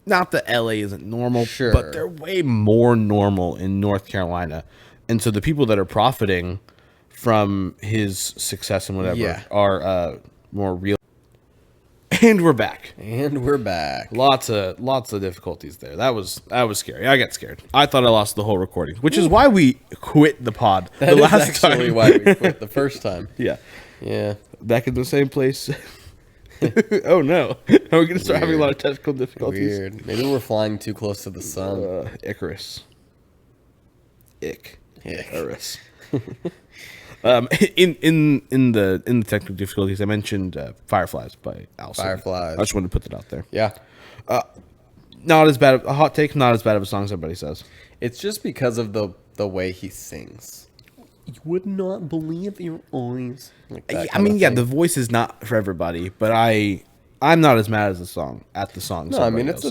Speaker 1: not that LA isn't normal,
Speaker 2: Sure,
Speaker 1: but they're way more normal in North Carolina. And so the people that are profiting from his success and whatever are more real. And we're back.
Speaker 2: And we're back.
Speaker 1: Lots of difficulties there. That was scary. I got scared. I thought I lost the whole recording, which is why we quit the pod
Speaker 2: That
Speaker 1: the
Speaker 2: is
Speaker 1: last
Speaker 2: actually
Speaker 1: time.
Speaker 2: why we quit the first time.
Speaker 1: Yeah.
Speaker 2: Yeah.
Speaker 1: Back in the same place. Oh no. Are we going to start having a lot of technical difficulties?
Speaker 2: Weird. Maybe we're flying too close to the sun.
Speaker 1: Icarus. Icarus. In the technical difficulties, I mentioned Fireflies by Al.
Speaker 2: Fireflies.
Speaker 1: I just wanted to put that out there.
Speaker 2: Yeah.
Speaker 1: Not as bad. A hot take. Not as bad of a song as everybody says.
Speaker 2: It's just because of the way he sings. You would not believe your eyes. Like that
Speaker 1: I mean,
Speaker 2: kind
Speaker 1: yeah,
Speaker 2: of
Speaker 1: the
Speaker 2: thing.
Speaker 1: voice is not for everybody, but I'm not as mad as the song at the song.
Speaker 2: No, I mean it's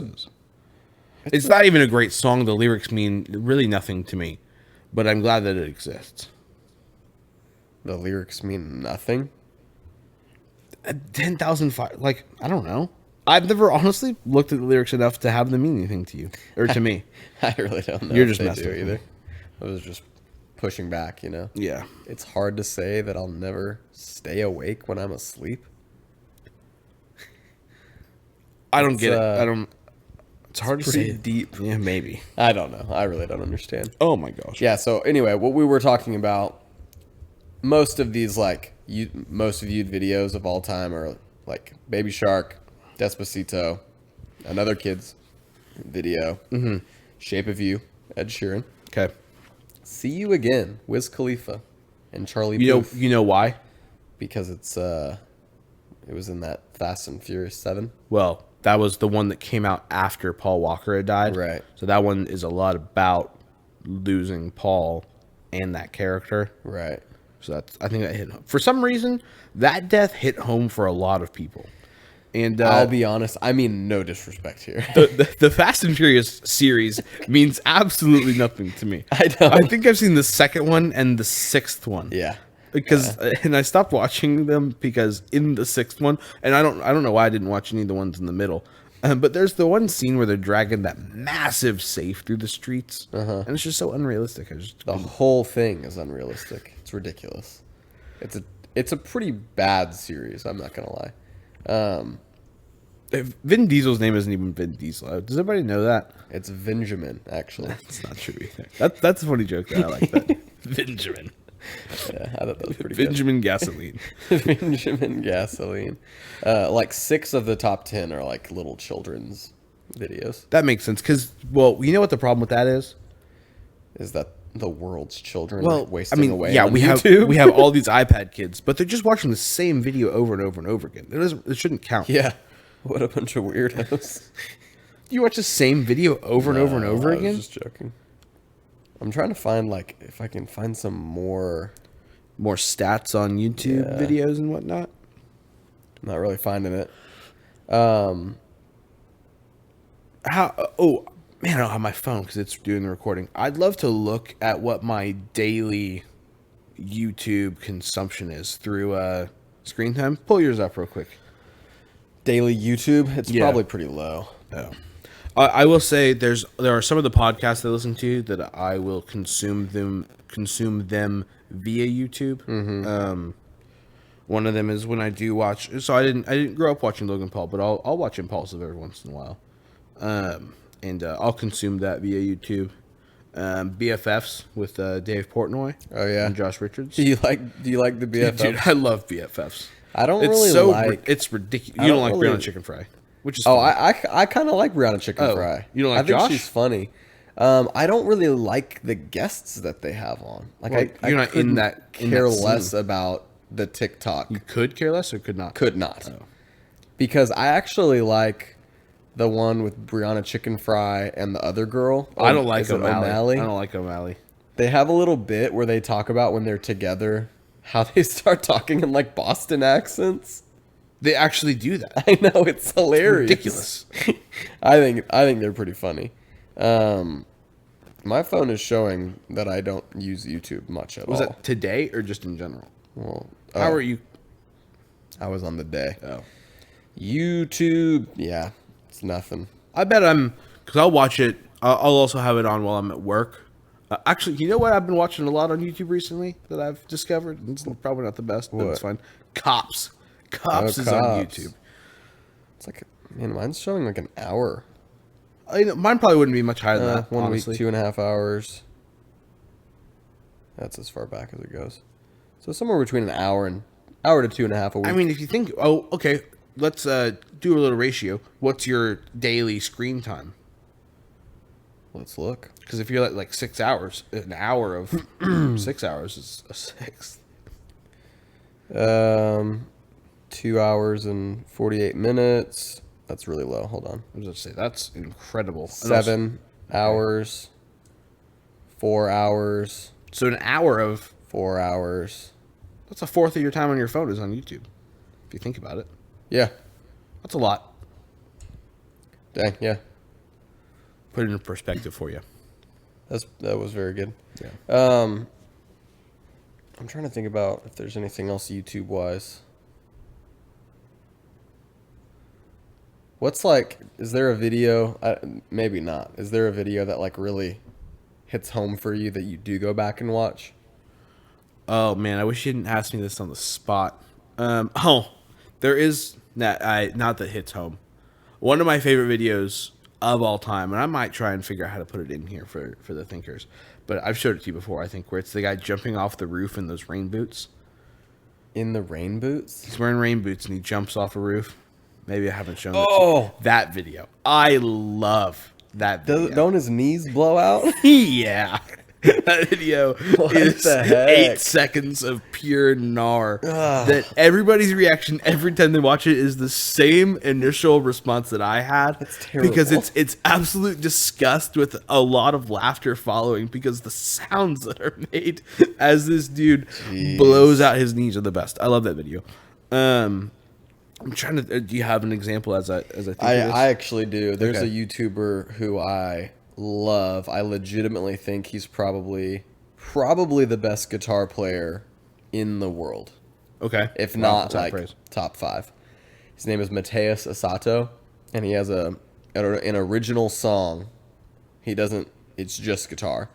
Speaker 1: it's not even a great song. The lyrics mean really nothing to me, but I'm glad that it exists.
Speaker 2: The lyrics mean nothing.
Speaker 1: 10,000 like I don't know. I've never honestly looked at the lyrics enough to have them mean anything to you or to me.
Speaker 2: I really don't know.
Speaker 1: You're
Speaker 2: if
Speaker 1: just
Speaker 2: they
Speaker 1: messing
Speaker 2: do
Speaker 1: with
Speaker 2: either.
Speaker 1: me.
Speaker 2: I was just pushing back, you know.
Speaker 1: Yeah.
Speaker 2: It's hard to say that I'll never stay awake when I'm asleep.
Speaker 1: I don't get it. I don't. It's hard to
Speaker 2: pretty
Speaker 1: say.
Speaker 2: deep.
Speaker 1: Yeah, maybe.
Speaker 2: I don't know. I really don't understand.
Speaker 1: Oh my gosh.
Speaker 2: Yeah. So anyway, what we were talking about, most of these most viewed videos of all time are like Baby Shark, Despacito, another kid's video, Shape of You, Ed Sheeran,
Speaker 1: Okay.
Speaker 2: See You Again, Wiz Khalifa, and Charlie
Speaker 1: You
Speaker 2: Puth.
Speaker 1: know why?
Speaker 2: Because it was in that Fast and Furious 7.
Speaker 1: Well, that was the one that came out after Paul Walker had died.
Speaker 2: Right.
Speaker 1: So that one is a lot about losing Paul and that character.
Speaker 2: Right.
Speaker 1: So I think that hit home. For some reason, that death hit home for a lot of people. And
Speaker 2: I'll be honest, I mean no disrespect here.
Speaker 1: the Fast and Furious series means absolutely nothing to me.
Speaker 2: I know.
Speaker 1: I think I've seen the second one and the sixth one.
Speaker 2: Yeah.
Speaker 1: Because and I stopped watching them because in the sixth one, and I don't know why I didn't watch any of the ones in the middle. But there's the one scene where they're dragging that massive safe through the streets, and it's just so unrealistic.
Speaker 2: The whole thing is unrealistic. It's ridiculous. It's a pretty bad series, I'm not going to lie.
Speaker 1: Vin Diesel's name isn't even Vin Diesel. Does everybody know that?
Speaker 2: It's Benjamin, actually.
Speaker 1: That's not true either. That's a funny joke. That I like that. Benjamin.
Speaker 2: Yeah, I thought that was pretty
Speaker 1: Benjamin Gasoline.
Speaker 2: good. Benjamin Gasoline. Like 6 of the top 10 are like little children's videos.
Speaker 1: That makes sense because, well, you know what the problem with that is?
Speaker 2: Is that the world's children
Speaker 1: Well,
Speaker 2: are wasting away
Speaker 1: yeah,
Speaker 2: on
Speaker 1: we
Speaker 2: YouTube?
Speaker 1: have all these iPad kids, but they're just watching the same video over and over and over again. It shouldn't count.
Speaker 2: Yeah. What a bunch of weirdos.
Speaker 1: You watch the same video over and over and over
Speaker 2: I
Speaker 1: again?
Speaker 2: was just joking. I'm trying to find if I can find some more.
Speaker 1: More stats on YouTube videos and whatnot.
Speaker 2: I'm not really finding it.
Speaker 1: Oh man, I don't have my phone because it's doing the recording. I'd love to look at what my daily YouTube consumption is through screen time. Pull yours up real quick.
Speaker 2: Daily YouTube, it's
Speaker 1: Yeah.
Speaker 2: probably pretty low.
Speaker 1: Oh. I will say there are some of the podcasts I listen to that I will consume them via YouTube.
Speaker 2: Mm-hmm.
Speaker 1: One of them is when I do watch. So I didn't grow up watching Logan Paul, but I'll watch Impulsive every once in a while, and I'll consume that via YouTube. BFFs with Dave Portnoy.
Speaker 2: Oh yeah,
Speaker 1: and Josh Richards.
Speaker 2: Do you like the BFF?
Speaker 1: Dude, I love BFFs.
Speaker 2: I don't
Speaker 1: It's
Speaker 2: really
Speaker 1: so
Speaker 2: like.
Speaker 1: it's ridiculous.
Speaker 2: I
Speaker 1: You don't
Speaker 2: don't
Speaker 1: like
Speaker 2: really-
Speaker 1: Brianna Chicken Fry, which is
Speaker 2: Oh,
Speaker 1: fine.
Speaker 2: I kind of like Brianna Chicken
Speaker 1: Oh,
Speaker 2: Fry.
Speaker 1: you don't like
Speaker 2: I think
Speaker 1: Josh?
Speaker 2: she's funny. I don't really like the guests that they have on. Like,
Speaker 1: Well, you're not in that
Speaker 2: care
Speaker 1: scene.
Speaker 2: less about the TikTok.
Speaker 1: You could care less or could not?
Speaker 2: Could not.
Speaker 1: Oh.
Speaker 2: Because I actually like the one with Brianna Chicken Fry and the other girl.
Speaker 1: I don't like
Speaker 2: Is it
Speaker 1: O'Malley. I don't like O'Malley.
Speaker 2: They have a little bit where they talk about when they're together, how they start talking in like Boston accents.
Speaker 1: They actually do that.
Speaker 2: I know, it's hilarious.
Speaker 1: Ridiculous.
Speaker 2: I think they're pretty funny. My phone is showing that I don't use YouTube much at all.
Speaker 1: Was that today or just in general?
Speaker 2: Well,
Speaker 1: How are you?
Speaker 2: I was on the day.
Speaker 1: Oh.
Speaker 2: YouTube, yeah, it's nothing.
Speaker 1: I bet because I'll watch it. I'll also have it on while I'm at work. Actually, you know what I've been watching a lot on YouTube recently that I've discovered? It's probably not the best, but it's fine. Cops. Cops is on YouTube.
Speaker 2: It's like, man, mine's showing like an hour.
Speaker 1: Mine probably wouldn't be much higher than that,
Speaker 2: 1
Speaker 1: honestly.
Speaker 2: week, 2.5 hours. That's as far back as it goes. So somewhere between an hour to 2.5 a week.
Speaker 1: I mean, if you think, oh, okay, let's do a little ratio. What's your daily screen time?
Speaker 2: Let's look.
Speaker 1: Because if you're at like 6 hours, an hour of 6 hours is a sixth.
Speaker 2: 2 hours and 48 minutes. That's really low. Hold on.
Speaker 1: I was going to say, that's incredible.
Speaker 2: 7 hours. 4 hours.
Speaker 1: So an hour of...
Speaker 2: 4 hours.
Speaker 1: That's a fourth of your time on your phone is on YouTube. If you think about it.
Speaker 2: Yeah.
Speaker 1: That's a lot.
Speaker 2: Dang, yeah.
Speaker 1: Put it in perspective for you.
Speaker 2: That was very good.
Speaker 1: Yeah.
Speaker 2: I'm trying to think about if there's anything else YouTube wise. What's like, is there a video, maybe not. Is there a video that like really hits home for you that you do go back and watch?
Speaker 1: Oh man, I wish you didn't ask me this on the spot. There is not that hits home. One of my favorite videos of all time, and I might try and figure out how to put it in here for the thinkers, but I've showed it to you before, I think, where it's the guy jumping off the roof in those rain boots.
Speaker 2: In the rain boots?
Speaker 1: He's wearing rain boots and he jumps off a roof. Maybe I haven't shown that video. I love that video.
Speaker 2: Don't his knees blow out?
Speaker 1: Yeah. That video is
Speaker 2: the heck?
Speaker 1: 8 seconds of pure gnar. That everybody's reaction every time they watch it is the same initial response that I had.
Speaker 2: That's terrible.
Speaker 1: Because it's absolute disgust with a lot of laughter following because the sounds that are made as this dude blows out his knees are the best. I love that video. I'm trying to. Do you have an example as I think of this?
Speaker 2: I actually do. There's
Speaker 1: Okay.
Speaker 2: a YouTuber who I love. I legitimately think he's probably the best guitar player in the world.
Speaker 1: Okay.
Speaker 2: If
Speaker 1: Wow,
Speaker 2: not
Speaker 1: top
Speaker 2: like
Speaker 1: praise.
Speaker 2: top 5. His name is Mateus Asato, and he has an original song. It's just guitar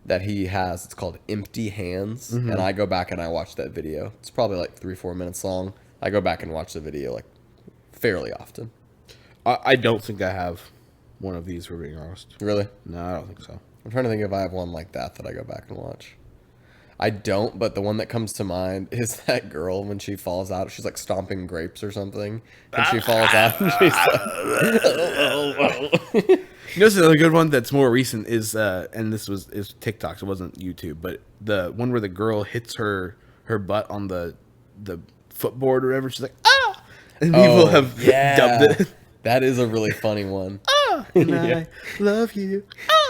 Speaker 2: that he has. It's called Empty Hands, and I go back and I watch that video. It's probably like 3-4 minutes long. I go back and watch the video like fairly often.
Speaker 1: I don't think I have one of these, for being honest.
Speaker 2: Really?
Speaker 1: No, I don't think so.
Speaker 2: I'm trying to think if I have one like that I go back and watch. I don't, but the one that comes to mind is that girl when she falls out. She's like stomping grapes or something, and she falls out. And she's like,
Speaker 1: You know, another good one that's more recent is, and this is TikTok, so it wasn't YouTube, but the one where the girl hits her butt on the footboard or whatever. She's like, ah! And people have dubbed it.
Speaker 2: That is a really funny one.
Speaker 1: And I love you.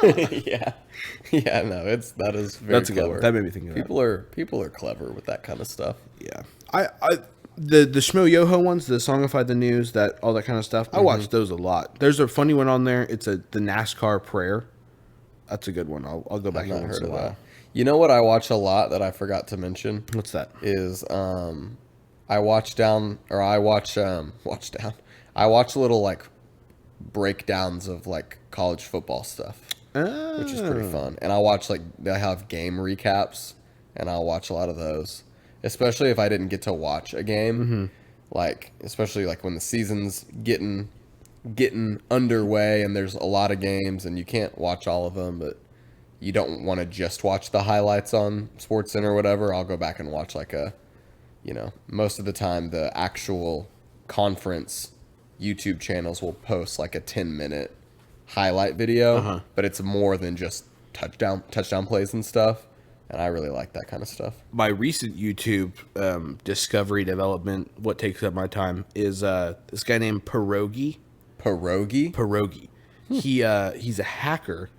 Speaker 2: Yeah. Yeah, no, that is very
Speaker 1: That's a good
Speaker 2: clever.
Speaker 1: one. That made me think of
Speaker 2: People are clever with that kind of stuff.
Speaker 1: Yeah. The Schmo Yoho ones, the Songified the News, all that kind of stuff. I watch those a lot. There's a funny one on there. It's the NASCAR prayer. That's a good one. I'll go back and once in a while.
Speaker 2: You know what I watch a lot that I forgot to mention?
Speaker 1: What's that?
Speaker 2: Is I watch little like breakdowns of like college football stuff, which is pretty fun. And I'll watch they have game recaps, and I'll watch a lot of those, especially if I didn't get to watch a game, like especially like when the season's getting underway and there's a lot of games and you can't watch all of them, but you don't want to just watch the highlights on SportsCenter or whatever. I'll go back and watch most of the time the actual conference YouTube channels will post like a 10-minute highlight video, but it's more than just touchdown plays and stuff. And I really like that kind of stuff.
Speaker 1: My recent YouTube discovery development, what takes up my time, is this guy named Pierogi.
Speaker 2: Pierogi?
Speaker 1: Pierogi. He's a hacker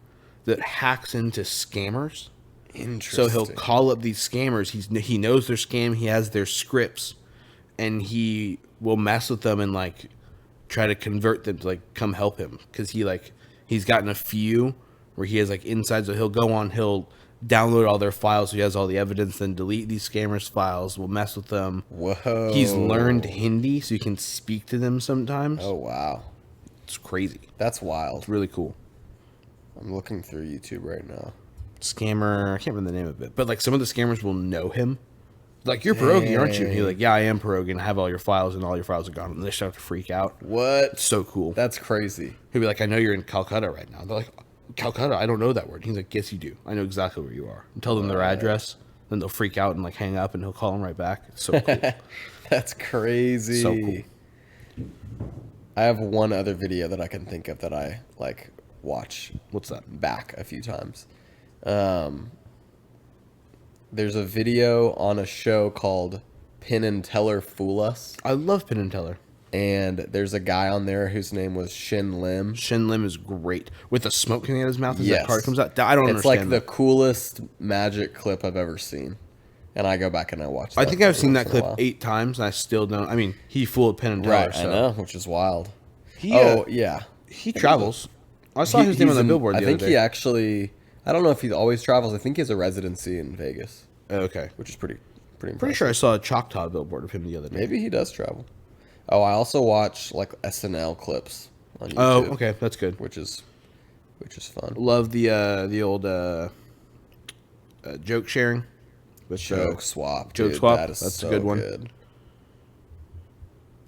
Speaker 1: that hacks into scammers.
Speaker 2: Interesting.
Speaker 1: So he'll call up these scammers. He knows their scam. He has their scripts, and he will mess with them and like try to convert them to like come help him, because he's gotten a few where he has like insides. So he'll go on. He'll download all their files, so he has all the evidence, then delete these scammers' files, will mess with them.
Speaker 2: Whoa.
Speaker 1: He's learned Hindi, so you can speak to them sometimes.
Speaker 2: Oh, wow.
Speaker 1: It's crazy.
Speaker 2: That's wild.
Speaker 1: It's really cool.
Speaker 2: I'm looking through YouTube right now.
Speaker 1: Scammer, I can't remember the name of it, but like some of the scammers will know him. Like, you're Pierogi, aren't you? And he's like, yeah, I am Pierogi, and I have all your files, and all your files are gone. And they start to freak out.
Speaker 2: What?
Speaker 1: It's so cool.
Speaker 2: That's crazy.
Speaker 1: He'll be like, I know you're in Calcutta right now. They're like, Calcutta? I don't know that word. He's like, yes, you do. I know exactly where you are. And tell them their address. Then they'll freak out and like hang up, and he'll call them right back. It's so cool.
Speaker 2: That's crazy.
Speaker 1: So cool.
Speaker 2: I have one other video that I can think of that I like watch.
Speaker 1: What's that?
Speaker 2: Back a few times. There's a video on a show called Penn and Teller Fool Us.
Speaker 1: I love Penn and Teller.
Speaker 2: And there's a guy on there whose name was Shin Lim.
Speaker 1: Shin Lim is great. With the smoke coming out of his mouth as
Speaker 2: Yes.
Speaker 1: that card comes out. I don't
Speaker 2: It's like
Speaker 1: understand
Speaker 2: the coolest magic clip I've ever seen. And I go back and I watch that.
Speaker 1: I think I've seen
Speaker 2: once
Speaker 1: that
Speaker 2: in a
Speaker 1: clip
Speaker 2: while.
Speaker 1: 8 times, and I still don't. I mean, he fooled Penn and Teller.
Speaker 2: Right,
Speaker 1: So.
Speaker 2: I know, which is wild.
Speaker 1: He,
Speaker 2: yeah.
Speaker 1: He travels. I saw his name on the billboard the
Speaker 2: I
Speaker 1: other
Speaker 2: think
Speaker 1: day.
Speaker 2: he actually, I don't know if he always travels. I think he has a residency in Vegas,
Speaker 1: Oh, okay.
Speaker 2: which is pretty impressive.
Speaker 1: Pretty sure I saw a Choctaw billboard of him the other day.
Speaker 2: Maybe he does travel. Oh, I also watch like SNL clips on YouTube.
Speaker 1: Oh, okay. That's good.
Speaker 2: Which is fun.
Speaker 1: Love the old joke sharing. With,
Speaker 2: Joke swap.
Speaker 1: Joke
Speaker 2: dude,
Speaker 1: swap.
Speaker 2: That is
Speaker 1: That's
Speaker 2: so
Speaker 1: a good one.
Speaker 2: Good.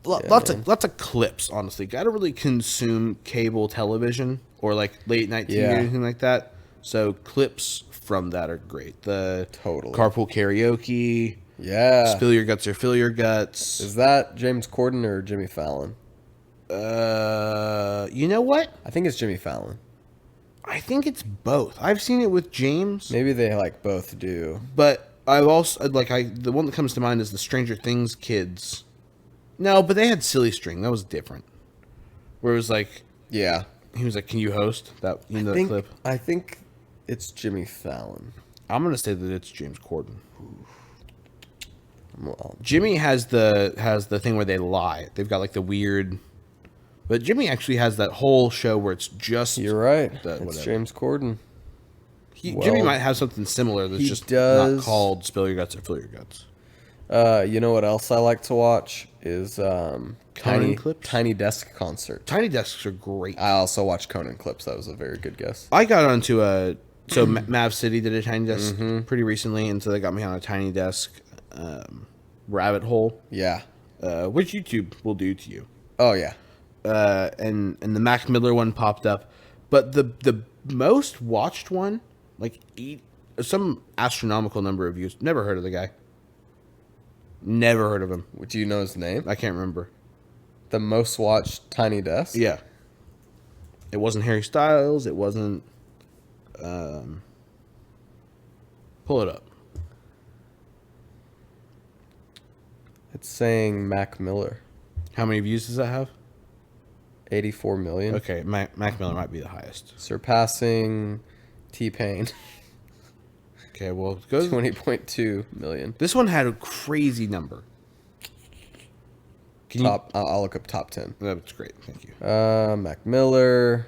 Speaker 1: Lots of clips, honestly. Gotta really consume cable television or like late night TV or anything like that. So clips from that are great. The
Speaker 2: Totally.
Speaker 1: carpool karaoke.
Speaker 2: Yeah.
Speaker 1: Spill your guts or fill your guts.
Speaker 2: Is that James Corden or Jimmy Fallon?
Speaker 1: You know what?
Speaker 2: I think it's Jimmy Fallon.
Speaker 1: I think it's both. I've seen it with James,
Speaker 2: Maybe they like both do.
Speaker 1: but I've also the one that comes to mind is the Stranger Things kids. No, but they had Silly String. That was different. Where it was like,
Speaker 2: Yeah.
Speaker 1: he was like, "Can you host that?" You know that clip.
Speaker 2: I think it's Jimmy Fallon.
Speaker 1: I'm gonna say that it's James Corden.
Speaker 2: Well,
Speaker 1: Jimmy has the thing where they lie. They've got like the weird, but Jimmy actually has that whole show where it's just.
Speaker 2: you're right.
Speaker 1: the-
Speaker 2: It's
Speaker 1: whatever.
Speaker 2: James Corden.
Speaker 1: Jimmy might have something similar that's
Speaker 2: he
Speaker 1: just
Speaker 2: does.
Speaker 1: not called "Spill Your Guts" or "Fill Your Guts."
Speaker 2: You know what else I like to watch is
Speaker 1: Conan clips?
Speaker 2: Tiny Desk Concert.
Speaker 1: Tiny desks are great.
Speaker 2: I also watch Conan clips. That was a very good guess.
Speaker 1: I got onto Mav City did a Tiny Desk pretty recently, and so they got me on a Tiny Desk rabbit hole,
Speaker 2: Yeah.
Speaker 1: which YouTube will do to you.
Speaker 2: Oh yeah.
Speaker 1: And the Mac Miller one popped up, but the most watched one, like some astronomical number of views. Never heard of the guy. Never heard of him.
Speaker 2: Do you know his name?
Speaker 1: I can't remember.
Speaker 2: The most watched Tiny Desk?
Speaker 1: Yeah. It wasn't Harry Styles. It wasn't. Pull it up.
Speaker 2: It's saying Mac Miller.
Speaker 1: How many views does that have?
Speaker 2: 84 million.
Speaker 1: Okay, Mac Miller might be the highest.
Speaker 2: Surpassing T-Pain.
Speaker 1: Okay, well, it goes.
Speaker 2: 20.2 million.
Speaker 1: This one had a crazy number. Can
Speaker 2: I'll look up top 10.
Speaker 1: That's great. Thank you.
Speaker 2: Mac Miller,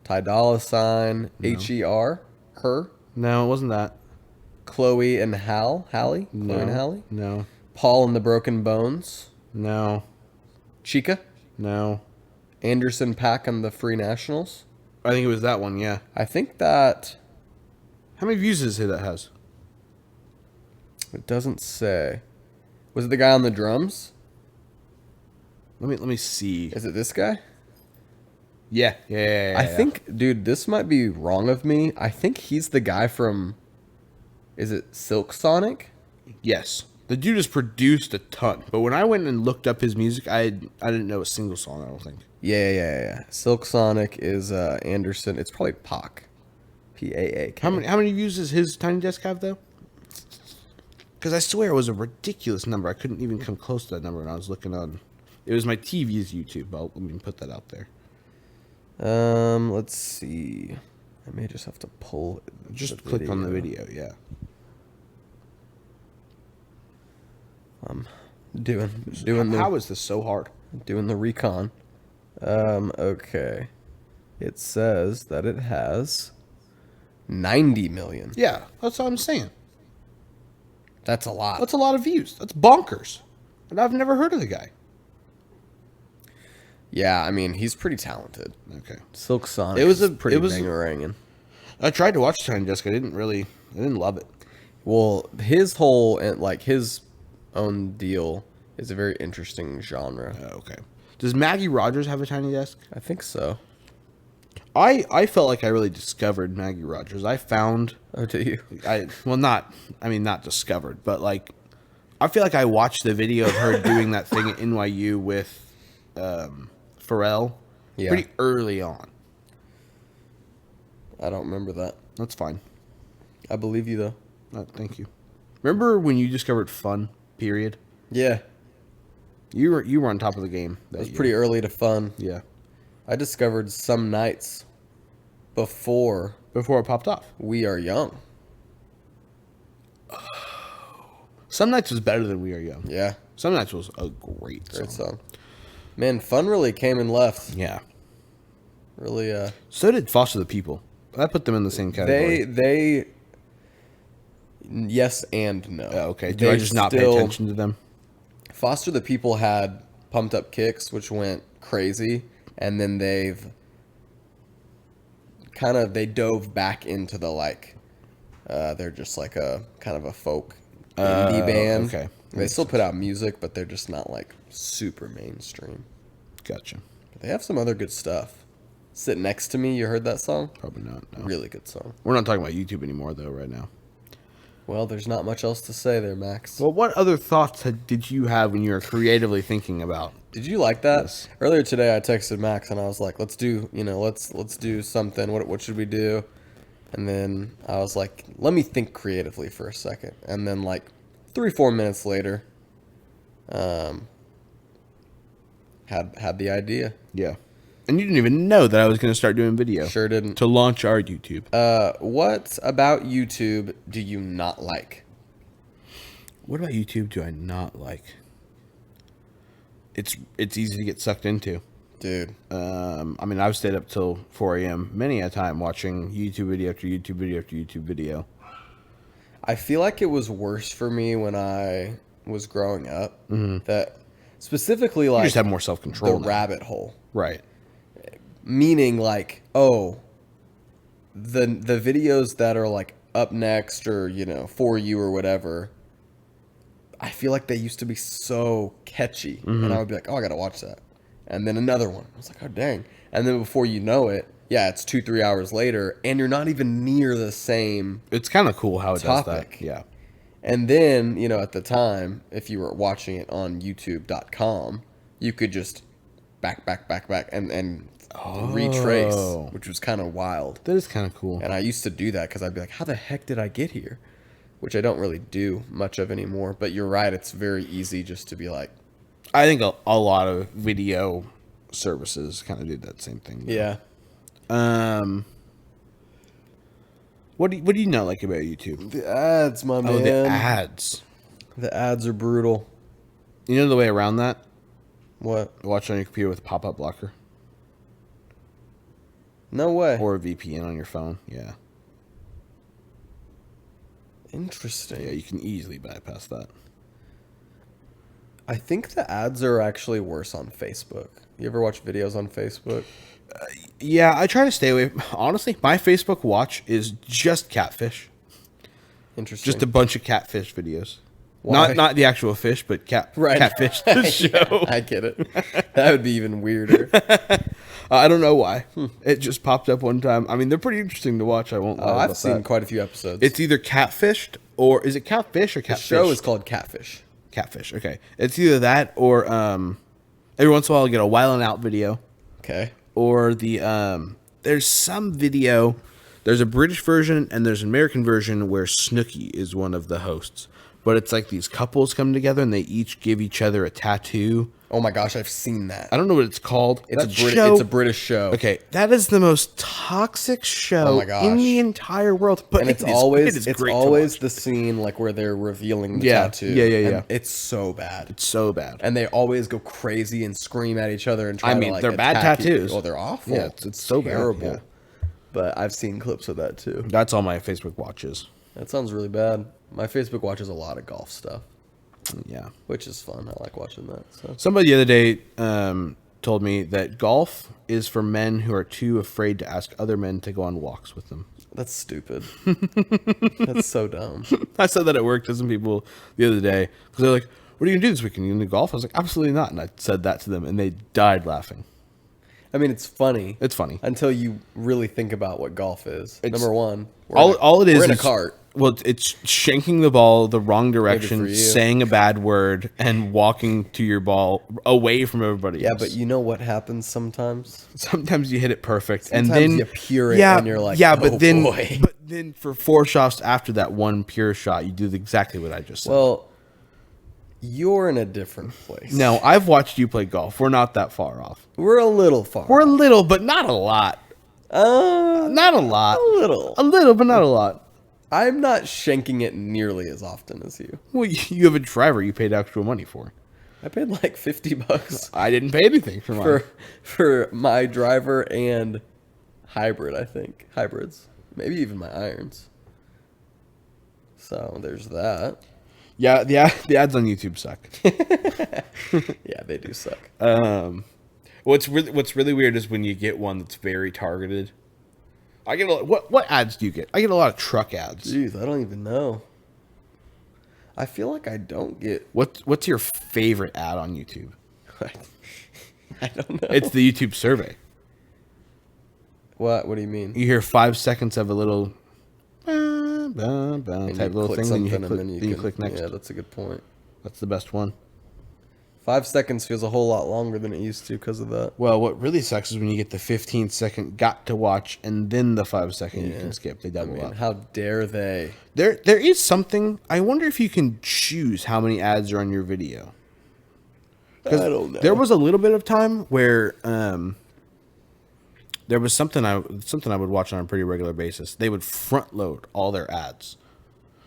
Speaker 2: Ty Dolla Sign, H.E.R., Her,
Speaker 1: No, it wasn't that.
Speaker 2: Chloe and Hallie,
Speaker 1: No.
Speaker 2: Chloe and Hallie,
Speaker 1: No.
Speaker 2: Paul and the Broken Bones,
Speaker 1: No.
Speaker 2: Chica,
Speaker 1: No.
Speaker 2: Anderson .Paak and the Free Nationals.
Speaker 1: I think it was that one, yeah.
Speaker 2: I think that
Speaker 1: How many views does it say that has?
Speaker 2: it doesn't say. Was it the guy on the drums?
Speaker 1: Let me see.
Speaker 2: Is it this guy?
Speaker 1: Yeah.
Speaker 2: I think, dude, this might be wrong of me. I think he's the guy from. Is it Silk Sonic?
Speaker 1: Yes. The dude has produced a ton, but when I went and looked up his music, I didn't know a single song. I don't think.
Speaker 2: Yeah. Silk Sonic is Anderson. It's probably Pac. Paak.
Speaker 1: How many views does his Tiny Desk have though? Because I swear it was a ridiculous number. I couldn't even come close to that number when I was looking on. It was my TV's YouTube. Let me put that out there.
Speaker 2: Let's see. I may just have to pull.
Speaker 1: Just click on the video. Yeah.
Speaker 2: Doing
Speaker 1: How is this so hard?
Speaker 2: Doing the recon. Okay. It says that it has 90 million.
Speaker 1: Yeah, that's what I'm saying.
Speaker 2: That's a lot.
Speaker 1: That's a lot of views. That's bonkers. And I've never heard of the guy.
Speaker 2: Yeah, I mean, he's pretty talented.
Speaker 1: Okay.
Speaker 2: Silk Sonic. It was banging.
Speaker 1: I tried to watch Tiny Desk. I didn't love it.
Speaker 2: Well, his whole his own deal is a very interesting genre.
Speaker 1: Okay. Does Maggie Rogers have a Tiny Desk?
Speaker 2: I think so.
Speaker 1: I felt like I really discovered Maggie Rogers. I found.
Speaker 2: Oh, do you?
Speaker 1: Not discovered, but like, I feel like I watched the video of her doing that thing at NYU with Pharrell pretty early on.
Speaker 2: I don't remember that.
Speaker 1: That's fine.
Speaker 2: I believe you, though.
Speaker 1: Thank you. Remember when you discovered Fun, period?
Speaker 2: Yeah.
Speaker 1: You were on top of the game.
Speaker 2: It was pretty early to Fun.
Speaker 1: Yeah.
Speaker 2: I discovered Some Nights before
Speaker 1: it popped off.
Speaker 2: We Are Young.
Speaker 1: Some Nights was better than We Are Young.
Speaker 2: Yeah.
Speaker 1: Some Nights was a great song.
Speaker 2: Man, Fun really came and left.
Speaker 1: Yeah.
Speaker 2: Really,
Speaker 1: So did Foster the People. I put them in the same category.
Speaker 2: They yes and no.
Speaker 1: Okay. Do I just not pay attention to them?
Speaker 2: Foster the People had Pumped Up Kicks, which went crazy, and then they dove back into the they're just like a kind of a folk indie band.
Speaker 1: Okay.
Speaker 2: They still put out music, but they're just not like super mainstream.
Speaker 1: Gotcha.
Speaker 2: But they have some other good stuff. Sit Next to Me, you heard that song?
Speaker 1: Probably not. No.
Speaker 2: Really good song.
Speaker 1: We're not talking about YouTube anymore, though, right now.
Speaker 2: Well, there's not much else to say there, Max.
Speaker 1: Well, what other thoughts did you have when you were creatively thinking about?
Speaker 2: Did you like that?
Speaker 1: Yes.
Speaker 2: Earlier today, I texted Max and I was like, "Let's do something. What should we do?" And then I was like, "Let me think creatively for a second." And then 3-4 minutes later, had the idea.
Speaker 1: Yeah. And you didn't even know that I was going to start doing video.
Speaker 2: Sure didn't.
Speaker 1: To launch our YouTube.
Speaker 2: What about YouTube do you not like?
Speaker 1: What about YouTube do I not like? It's easy to get sucked into.
Speaker 2: Dude.
Speaker 1: I've stayed up till 4 a.m. many a time watching YouTube video after YouTube video after YouTube video.
Speaker 2: I feel like it was worse for me when I was growing up. Mm-hmm. That specifically,
Speaker 1: you just have more self-control.
Speaker 2: The rabbit hole.
Speaker 1: Right.
Speaker 2: Meaning the videos that are up next or For You or whatever, I feel like they used to be so catchy. Mm-hmm. And I would be like, oh, I gotta watch that. And then another one. I was like, oh dang. And then before you know it, it's 2-3 hours later and you're not even near the same.
Speaker 1: It's kind of cool how it
Speaker 2: topic.
Speaker 1: does that. Yeah.
Speaker 2: And then, at the time, if you were watching it on youtube.com, you could just back and retrace, which was kind of wild.
Speaker 1: That is kind of cool.
Speaker 2: And I used to do that because I'd be like, how the heck did I get here? Which I don't really do much of anymore. But you're right. It's very easy just to be like.
Speaker 1: I think a lot of video services kind of do that same thing.
Speaker 2: Yeah.
Speaker 1: What do you not like about YouTube?
Speaker 2: The ads, my man.
Speaker 1: Oh, the ads.
Speaker 2: The ads are brutal.
Speaker 1: You know the way around that?
Speaker 2: What?
Speaker 1: Watch on your computer with pop-up blocker.
Speaker 2: No way.
Speaker 1: Or a VPN on your phone. Yeah.
Speaker 2: Interesting.
Speaker 1: Yeah, you can easily bypass that.
Speaker 2: I think the ads are actually worse on Facebook. You ever watch videos on Facebook?
Speaker 1: Yeah, I try to stay away. Honestly, my Facebook watch is just catfish.
Speaker 2: Interesting.
Speaker 1: Just a bunch of catfish videos.
Speaker 2: Why?
Speaker 1: Not the actual fish, but catfish the show.
Speaker 2: Yeah, I get it. That would be even weirder.
Speaker 1: I don't know why. It just popped up one time. I mean, they're pretty interesting to watch. I won't lie.
Speaker 2: I've seen quite a few episodes.
Speaker 1: It's either catfished or is it catfish or
Speaker 2: The
Speaker 1: catfish?
Speaker 2: show is called Catfish.
Speaker 1: Catfish. Okay, it's either that or every once in a while I'll get a Wild 'N Out video,
Speaker 2: Okay.
Speaker 1: or there's some video. There's a British version and there's an American version where Snooki is one of the hosts. But it's like these couples come together and they each give each other a tattoo.
Speaker 2: Oh my gosh, I've seen that.
Speaker 1: I don't know what it's called.
Speaker 2: It's a British show.
Speaker 1: Okay, that is the most toxic show in the entire world. But
Speaker 2: and it's always the scene like where they're revealing the tattoo.
Speaker 1: Yeah.
Speaker 2: It's so bad.
Speaker 1: It's so bad.
Speaker 2: And they always go crazy and scream at each other and try to like
Speaker 1: they're bad tattoos.
Speaker 2: Oh, they're awful.
Speaker 1: Yeah, it's so
Speaker 2: terrible.
Speaker 1: bad. Yeah.
Speaker 2: But I've seen clips of that too.
Speaker 1: That's all my Facebook watches.
Speaker 2: That sounds really bad. My Facebook watches a lot of golf stuff.
Speaker 1: Yeah,
Speaker 2: which is fun. I like watching that. So.
Speaker 1: Somebody the other day told me that golf is for men who are too afraid to ask other men to go on walks with them.
Speaker 2: That's stupid. That's so dumb.
Speaker 1: I said that at work to some people the other day because they're like, "What are you gonna do this weekend? You gonna do golf?" I was like, "Absolutely not," and I said that to them, and they died laughing.
Speaker 2: I mean, it's funny.
Speaker 1: It's funny
Speaker 2: until you really think about what golf is. Number one,
Speaker 1: all it is
Speaker 2: we're in a cart.
Speaker 1: Well, it's shanking the ball the wrong direction, saying a bad word, and walking to your ball away from everybody else.
Speaker 2: Yeah, but you know what happens sometimes?
Speaker 1: Sometimes you hit it perfect,
Speaker 2: sometimes
Speaker 1: and then
Speaker 2: you pure it, and you're like,
Speaker 1: yeah,
Speaker 2: oh,
Speaker 1: but then,
Speaker 2: boy.
Speaker 1: But then for 4 shots after that one pure shot, you do exactly what I just said.
Speaker 2: Well, you're in a different place.
Speaker 1: No, I've watched you play golf. We're not that far off.
Speaker 2: We're a little far.
Speaker 1: We're a little, but not a lot. Not a lot.
Speaker 2: A little,
Speaker 1: but not a lot.
Speaker 2: I'm not shanking it nearly as often as you.
Speaker 1: Well, you have a driver you paid extra money for.
Speaker 2: I paid like $50.
Speaker 1: I didn't pay anything for mine.
Speaker 2: For my driver and hybrid, I think. Hybrids. Maybe even my irons. So there's that.
Speaker 1: Yeah, the ads on YouTube suck.
Speaker 2: Yeah, they do suck.
Speaker 1: What's really weird is when you get one that's very targeted. I get what ads do you get? I get a lot of truck ads.
Speaker 2: Jeez, I don't even know. I feel like I don't get.
Speaker 1: What's your favorite ad on YouTube?
Speaker 2: I don't know.
Speaker 1: It's the YouTube survey.
Speaker 2: What do you mean?
Speaker 1: You hear 5 seconds of a little type little thing, then you click next.
Speaker 2: Yeah, that's a good point.
Speaker 1: That's the best one.
Speaker 2: 5 seconds feels a whole lot longer than it used to because of that.
Speaker 1: Well, what really sucks is when you get the 15-second got to watch and then the 5-second you can skip. They double up.
Speaker 2: How dare they?
Speaker 1: There is something. I wonder if you can choose how many ads are on your video.
Speaker 2: I don't know.
Speaker 1: There was a little bit of time where there was something I would watch on a pretty regular basis. They would front load all their ads.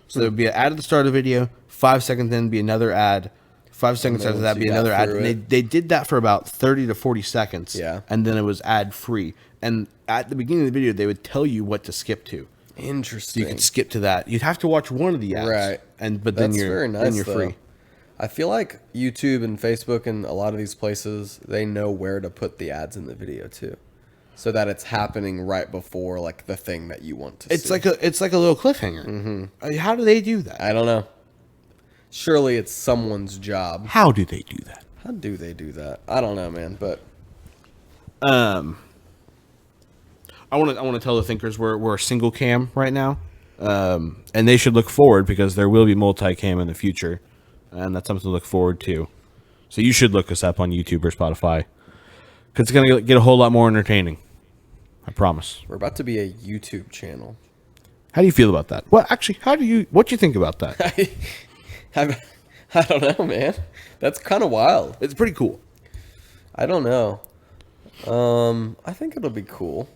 Speaker 1: So there would be an ad at the start of the video, 5 seconds then be another ad, 5 seconds after that be another ad. And they did that for about 30 to 40 seconds.
Speaker 2: Yeah.
Speaker 1: And then it was ad free. And at the beginning of the video, they would tell you what to skip to.
Speaker 2: Interesting.
Speaker 1: So you could skip to that. You'd have to watch one of the ads.
Speaker 2: Right.
Speaker 1: But then you're free.
Speaker 2: I feel like YouTube and Facebook and a lot of these places, they know where to put the ads in the video too. So that it's happening right before like the thing that you want to see.
Speaker 1: It's like a little cliffhanger.
Speaker 2: Mm-hmm.
Speaker 1: How do they do that?
Speaker 2: I don't know. Surely it's someone's job.
Speaker 1: How do they do that?
Speaker 2: How do they do that? I don't know, man. But
Speaker 1: I want to tell the thinkers we're a single cam right now, and they should look forward because there will be multi-cam in the future, and that's something to look forward to. So you should look us up on YouTube or Spotify because it's gonna get a whole lot more entertaining. I promise.
Speaker 2: We're about to be a YouTube channel.
Speaker 1: How do you feel about that? Well, actually, what do you think about that?
Speaker 2: I don't know, man. That's kind of wild.
Speaker 1: It's pretty cool.
Speaker 2: I don't know. I think it'll be cool.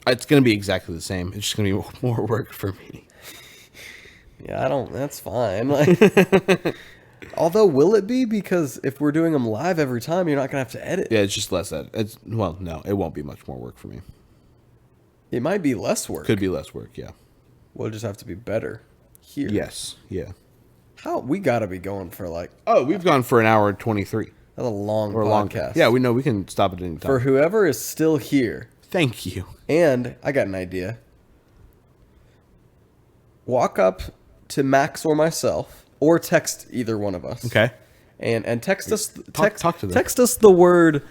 Speaker 1: It's going to be exactly the same. It's just going to be more work for me.
Speaker 2: Yeah, that's fine. Like, although, will it be? Because if we're doing them live every time, you're not going to have to edit.
Speaker 1: Yeah, it's just less edit. No, it won't be much more work for me.
Speaker 2: It might be less work.
Speaker 1: Could be less work, yeah.
Speaker 2: We'll just have to be better here.
Speaker 1: Yes, yeah.
Speaker 2: We got to be going for like...
Speaker 1: Oh, we've gone for an hour and 23.
Speaker 2: That's a long podcast.
Speaker 1: Yeah, we know we can stop at any time.
Speaker 2: For whoever is still here.
Speaker 1: Thank you.
Speaker 2: And I got an idea. Walk up to Max or myself, or text either one of us.
Speaker 1: Okay.
Speaker 2: And text us...
Speaker 1: Talk to them.
Speaker 2: Text us the word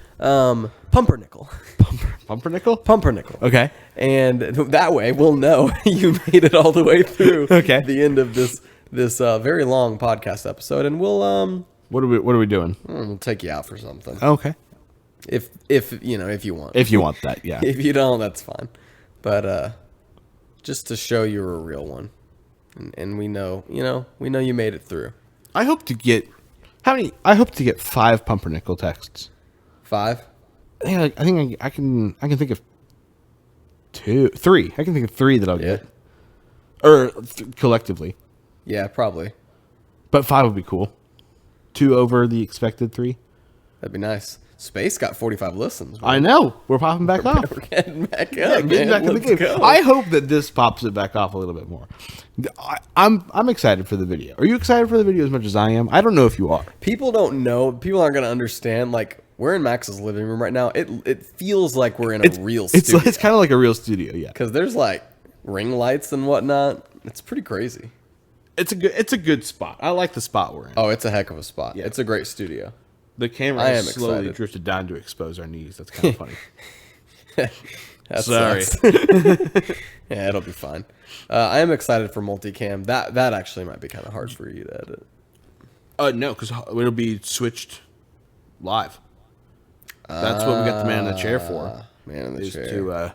Speaker 2: Pumpernickel.
Speaker 1: Pumpernickel?
Speaker 2: Pumpernickel.
Speaker 1: Okay.
Speaker 2: And that way we'll know you made it all the way through the end of this very long podcast episode, and we'll
Speaker 1: What are we doing?
Speaker 2: we'll take you out for something.
Speaker 1: Okay.
Speaker 2: If you know, if you want.
Speaker 1: If you want that, yeah.
Speaker 2: If you don't, that's fine. But just to show you're a real one. And we know you made it through.
Speaker 1: I hope to get I hope to get 5 pumpernickel texts.
Speaker 2: 5?
Speaker 1: I think I can think of 3. I can think of 3 that I'll get. Or collectively.
Speaker 2: Yeah, probably.
Speaker 1: But 5 would be cool. 2 over the expected 3.
Speaker 2: That'd be nice. Space got 45 listens.
Speaker 1: Man. I know. We're popping back off.
Speaker 2: We're getting back up,
Speaker 1: getting back in the game.
Speaker 2: Go.
Speaker 1: I hope that this pops it back off a little bit more. I'm excited for the video. Are you excited for the video as much as I am? I don't know if you are.
Speaker 2: People don't know. People aren't going to understand. Like, we're in Max's living room right now. It feels like we're in a real studio.
Speaker 1: It's kind of like a real studio, yeah.
Speaker 2: Because there's like ring lights and whatnot. It's pretty crazy.
Speaker 1: It's a good spot. I like the spot we're in.
Speaker 2: Oh, it's a heck of a spot.
Speaker 1: Yeah.
Speaker 2: It's a great studio.
Speaker 1: The camera has slowly drifted down to expose our knees. That's kind of funny.
Speaker 2: Sorry. Yeah, it'll be fine. I am excited for multicam. That actually might be kind of hard for you to edit.
Speaker 1: No, because it'll be switched live. That's what we got the man in the chair for.
Speaker 2: Man in the chair.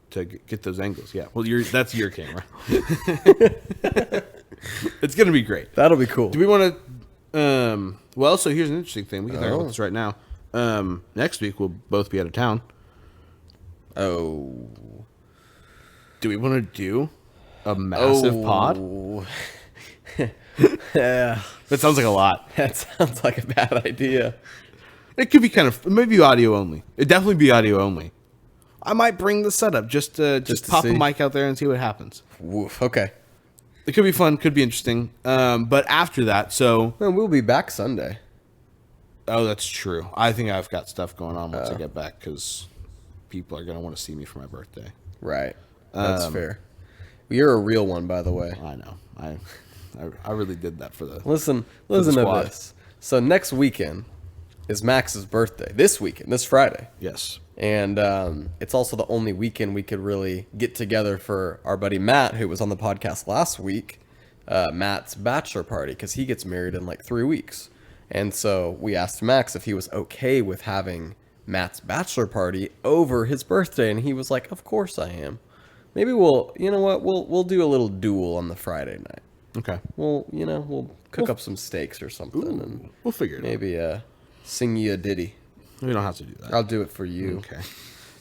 Speaker 1: To get those angles. Yeah. Well, that's your camera. It's gonna be great.
Speaker 2: That'll be cool.
Speaker 1: Do we want to? Well, so here's an interesting thing. We can talk about this right now. Next week we'll both be out of town.
Speaker 2: Oh.
Speaker 1: Do we want to do a massive pod?
Speaker 2: Yeah.
Speaker 1: That sounds like a lot.
Speaker 2: That sounds like a bad idea.
Speaker 1: It could be maybe audio only. It'd definitely be audio only. I might bring the setup just to pop a mic out there and see what happens.
Speaker 2: Woof. Okay.
Speaker 1: It could be fun, could be interesting. But after that,
Speaker 2: Well, we'll be back Sunday.
Speaker 1: Oh, that's true. I think I've got stuff going on once I get back because people are going to want to see me for my birthday.
Speaker 2: Right. That's fair. You're a real one, by the way.
Speaker 1: I know. I really did that for the
Speaker 2: Listen to this. So next weekend is Max's birthday. This weekend, this Friday.
Speaker 1: Yes.
Speaker 2: And it's also the only weekend we could really get together for our buddy Matt, who was on the podcast last week, Matt's bachelor party, because he gets married in like 3 weeks. And so we asked Max if he was okay with having Matt's bachelor party over his birthday, and he was like, "Of course I am." Maybe we'll do a little duel on the Friday night.
Speaker 1: Okay.
Speaker 2: We'll cook up some steaks or something, and
Speaker 1: we'll figure it out.
Speaker 2: Maybe sing you a ditty.
Speaker 1: We don't have to do that.
Speaker 2: I'll do it for you.
Speaker 1: Okay.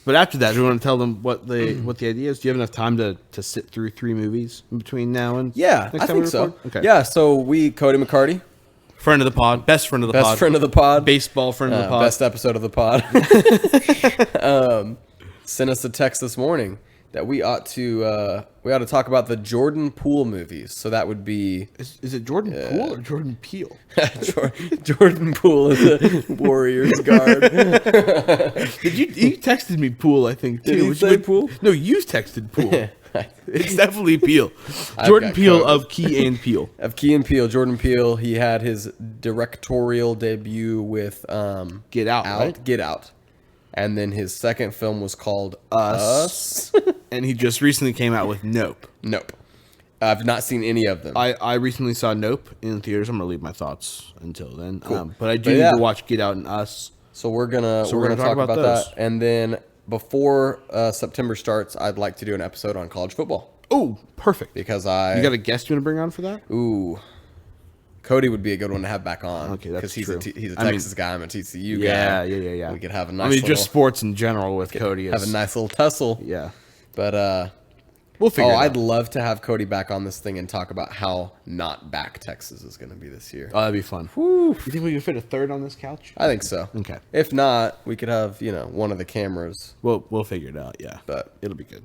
Speaker 1: But after that, do we want to tell them what the idea is? Do you have enough time to sit through 3 movies in between now and
Speaker 2: I think so.
Speaker 1: Okay.
Speaker 2: Yeah, so Cody McCarty,
Speaker 1: friend of the pod, best friend of the pod,
Speaker 2: best friend of the pod,
Speaker 1: baseball friend of the pod,
Speaker 2: best episode of the pod. Sent us a text this morning that we ought to talk about the Jordan Poole movies. So that would be
Speaker 1: is it Jordan Poole or Jordan Peele?
Speaker 2: Jordan Poole is a Warriors guard.
Speaker 1: You texted me Poole, I think, too.
Speaker 2: Did you say Poole?
Speaker 1: No, you texted Poole. It's definitely Peele. Jordan Peele of Key and Peele.
Speaker 2: Jordan Peele. He had his directorial debut with
Speaker 1: Get Out, right?
Speaker 2: Get Out. And then his second film was called Us.
Speaker 1: And he just recently came out with Nope.
Speaker 2: I've not seen any of them.
Speaker 1: I recently saw Nope in theaters. I'm going to leave my thoughts until then.
Speaker 2: Cool.
Speaker 1: But I do need to watch Get Out and Us.
Speaker 2: So we're gonna talk about that. And then before September starts, I'd like to do an episode on college football.
Speaker 1: Oh, perfect.
Speaker 2: Because
Speaker 1: You got a guest you want to bring on for that?
Speaker 2: Ooh. Cody would be a good one to have back on.
Speaker 1: Okay, that's true.
Speaker 2: He's a Texas guy. I'm a TCU guy.
Speaker 1: Yeah.
Speaker 2: We could have a nice
Speaker 1: just sports in general with Cody.
Speaker 2: Have a nice little tussle.
Speaker 1: Yeah.
Speaker 2: But
Speaker 1: we'll figure it out.
Speaker 2: I'd love to have Cody back on this thing and talk about how not back Texas is going to be this year.
Speaker 1: Oh, that'd be fun. Whew. You think we can fit a third on this couch?
Speaker 2: I think so.
Speaker 1: Okay.
Speaker 2: If not, we could have, one of the cameras.
Speaker 1: We'll figure it out, yeah.
Speaker 2: But
Speaker 1: it'll be good.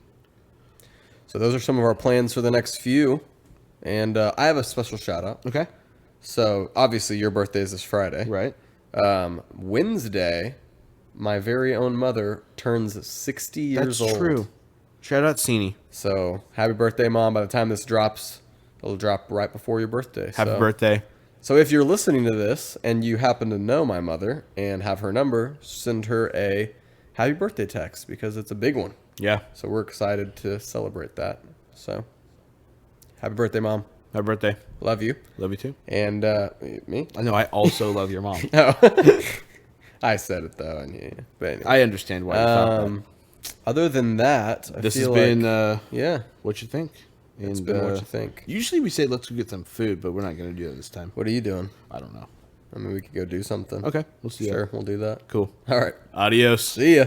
Speaker 2: So those are some of our plans for the next few. And I have a special shout out.
Speaker 1: Okay.
Speaker 2: So obviously your birthday is this Friday.
Speaker 1: Right.
Speaker 2: Wednesday, my very own mother turns 60 years old.
Speaker 1: That's true. Shout out Cini.
Speaker 2: So happy birthday, Mom. By the time this drops, it'll drop right before your birthday.
Speaker 1: Happy birthday.
Speaker 2: So if you're listening to this and you happen to know my mother and have her number, send her a happy birthday text because it's a big one.
Speaker 1: Yeah.
Speaker 2: So we're excited to celebrate that. So happy birthday, Mom.
Speaker 1: Happy birthday.
Speaker 2: Love you.
Speaker 1: Love you too.
Speaker 2: And me?
Speaker 1: I know I also love your mom.
Speaker 2: Oh. I said it though. And yeah. But anyway.
Speaker 1: I understand why you thought that.
Speaker 2: Other than that,
Speaker 1: This has
Speaker 2: feel
Speaker 1: been
Speaker 2: yeah.
Speaker 1: What You Think.
Speaker 2: It's been What You Think.
Speaker 1: Usually we say let's go get some food, but we're not going to do that this time.
Speaker 2: What are you doing?
Speaker 1: I don't know.
Speaker 2: I mean, we could go do something.
Speaker 1: Okay, we'll see.
Speaker 2: Sure, we'll do that.
Speaker 1: Cool.
Speaker 2: All right.
Speaker 1: Adios.
Speaker 2: See ya.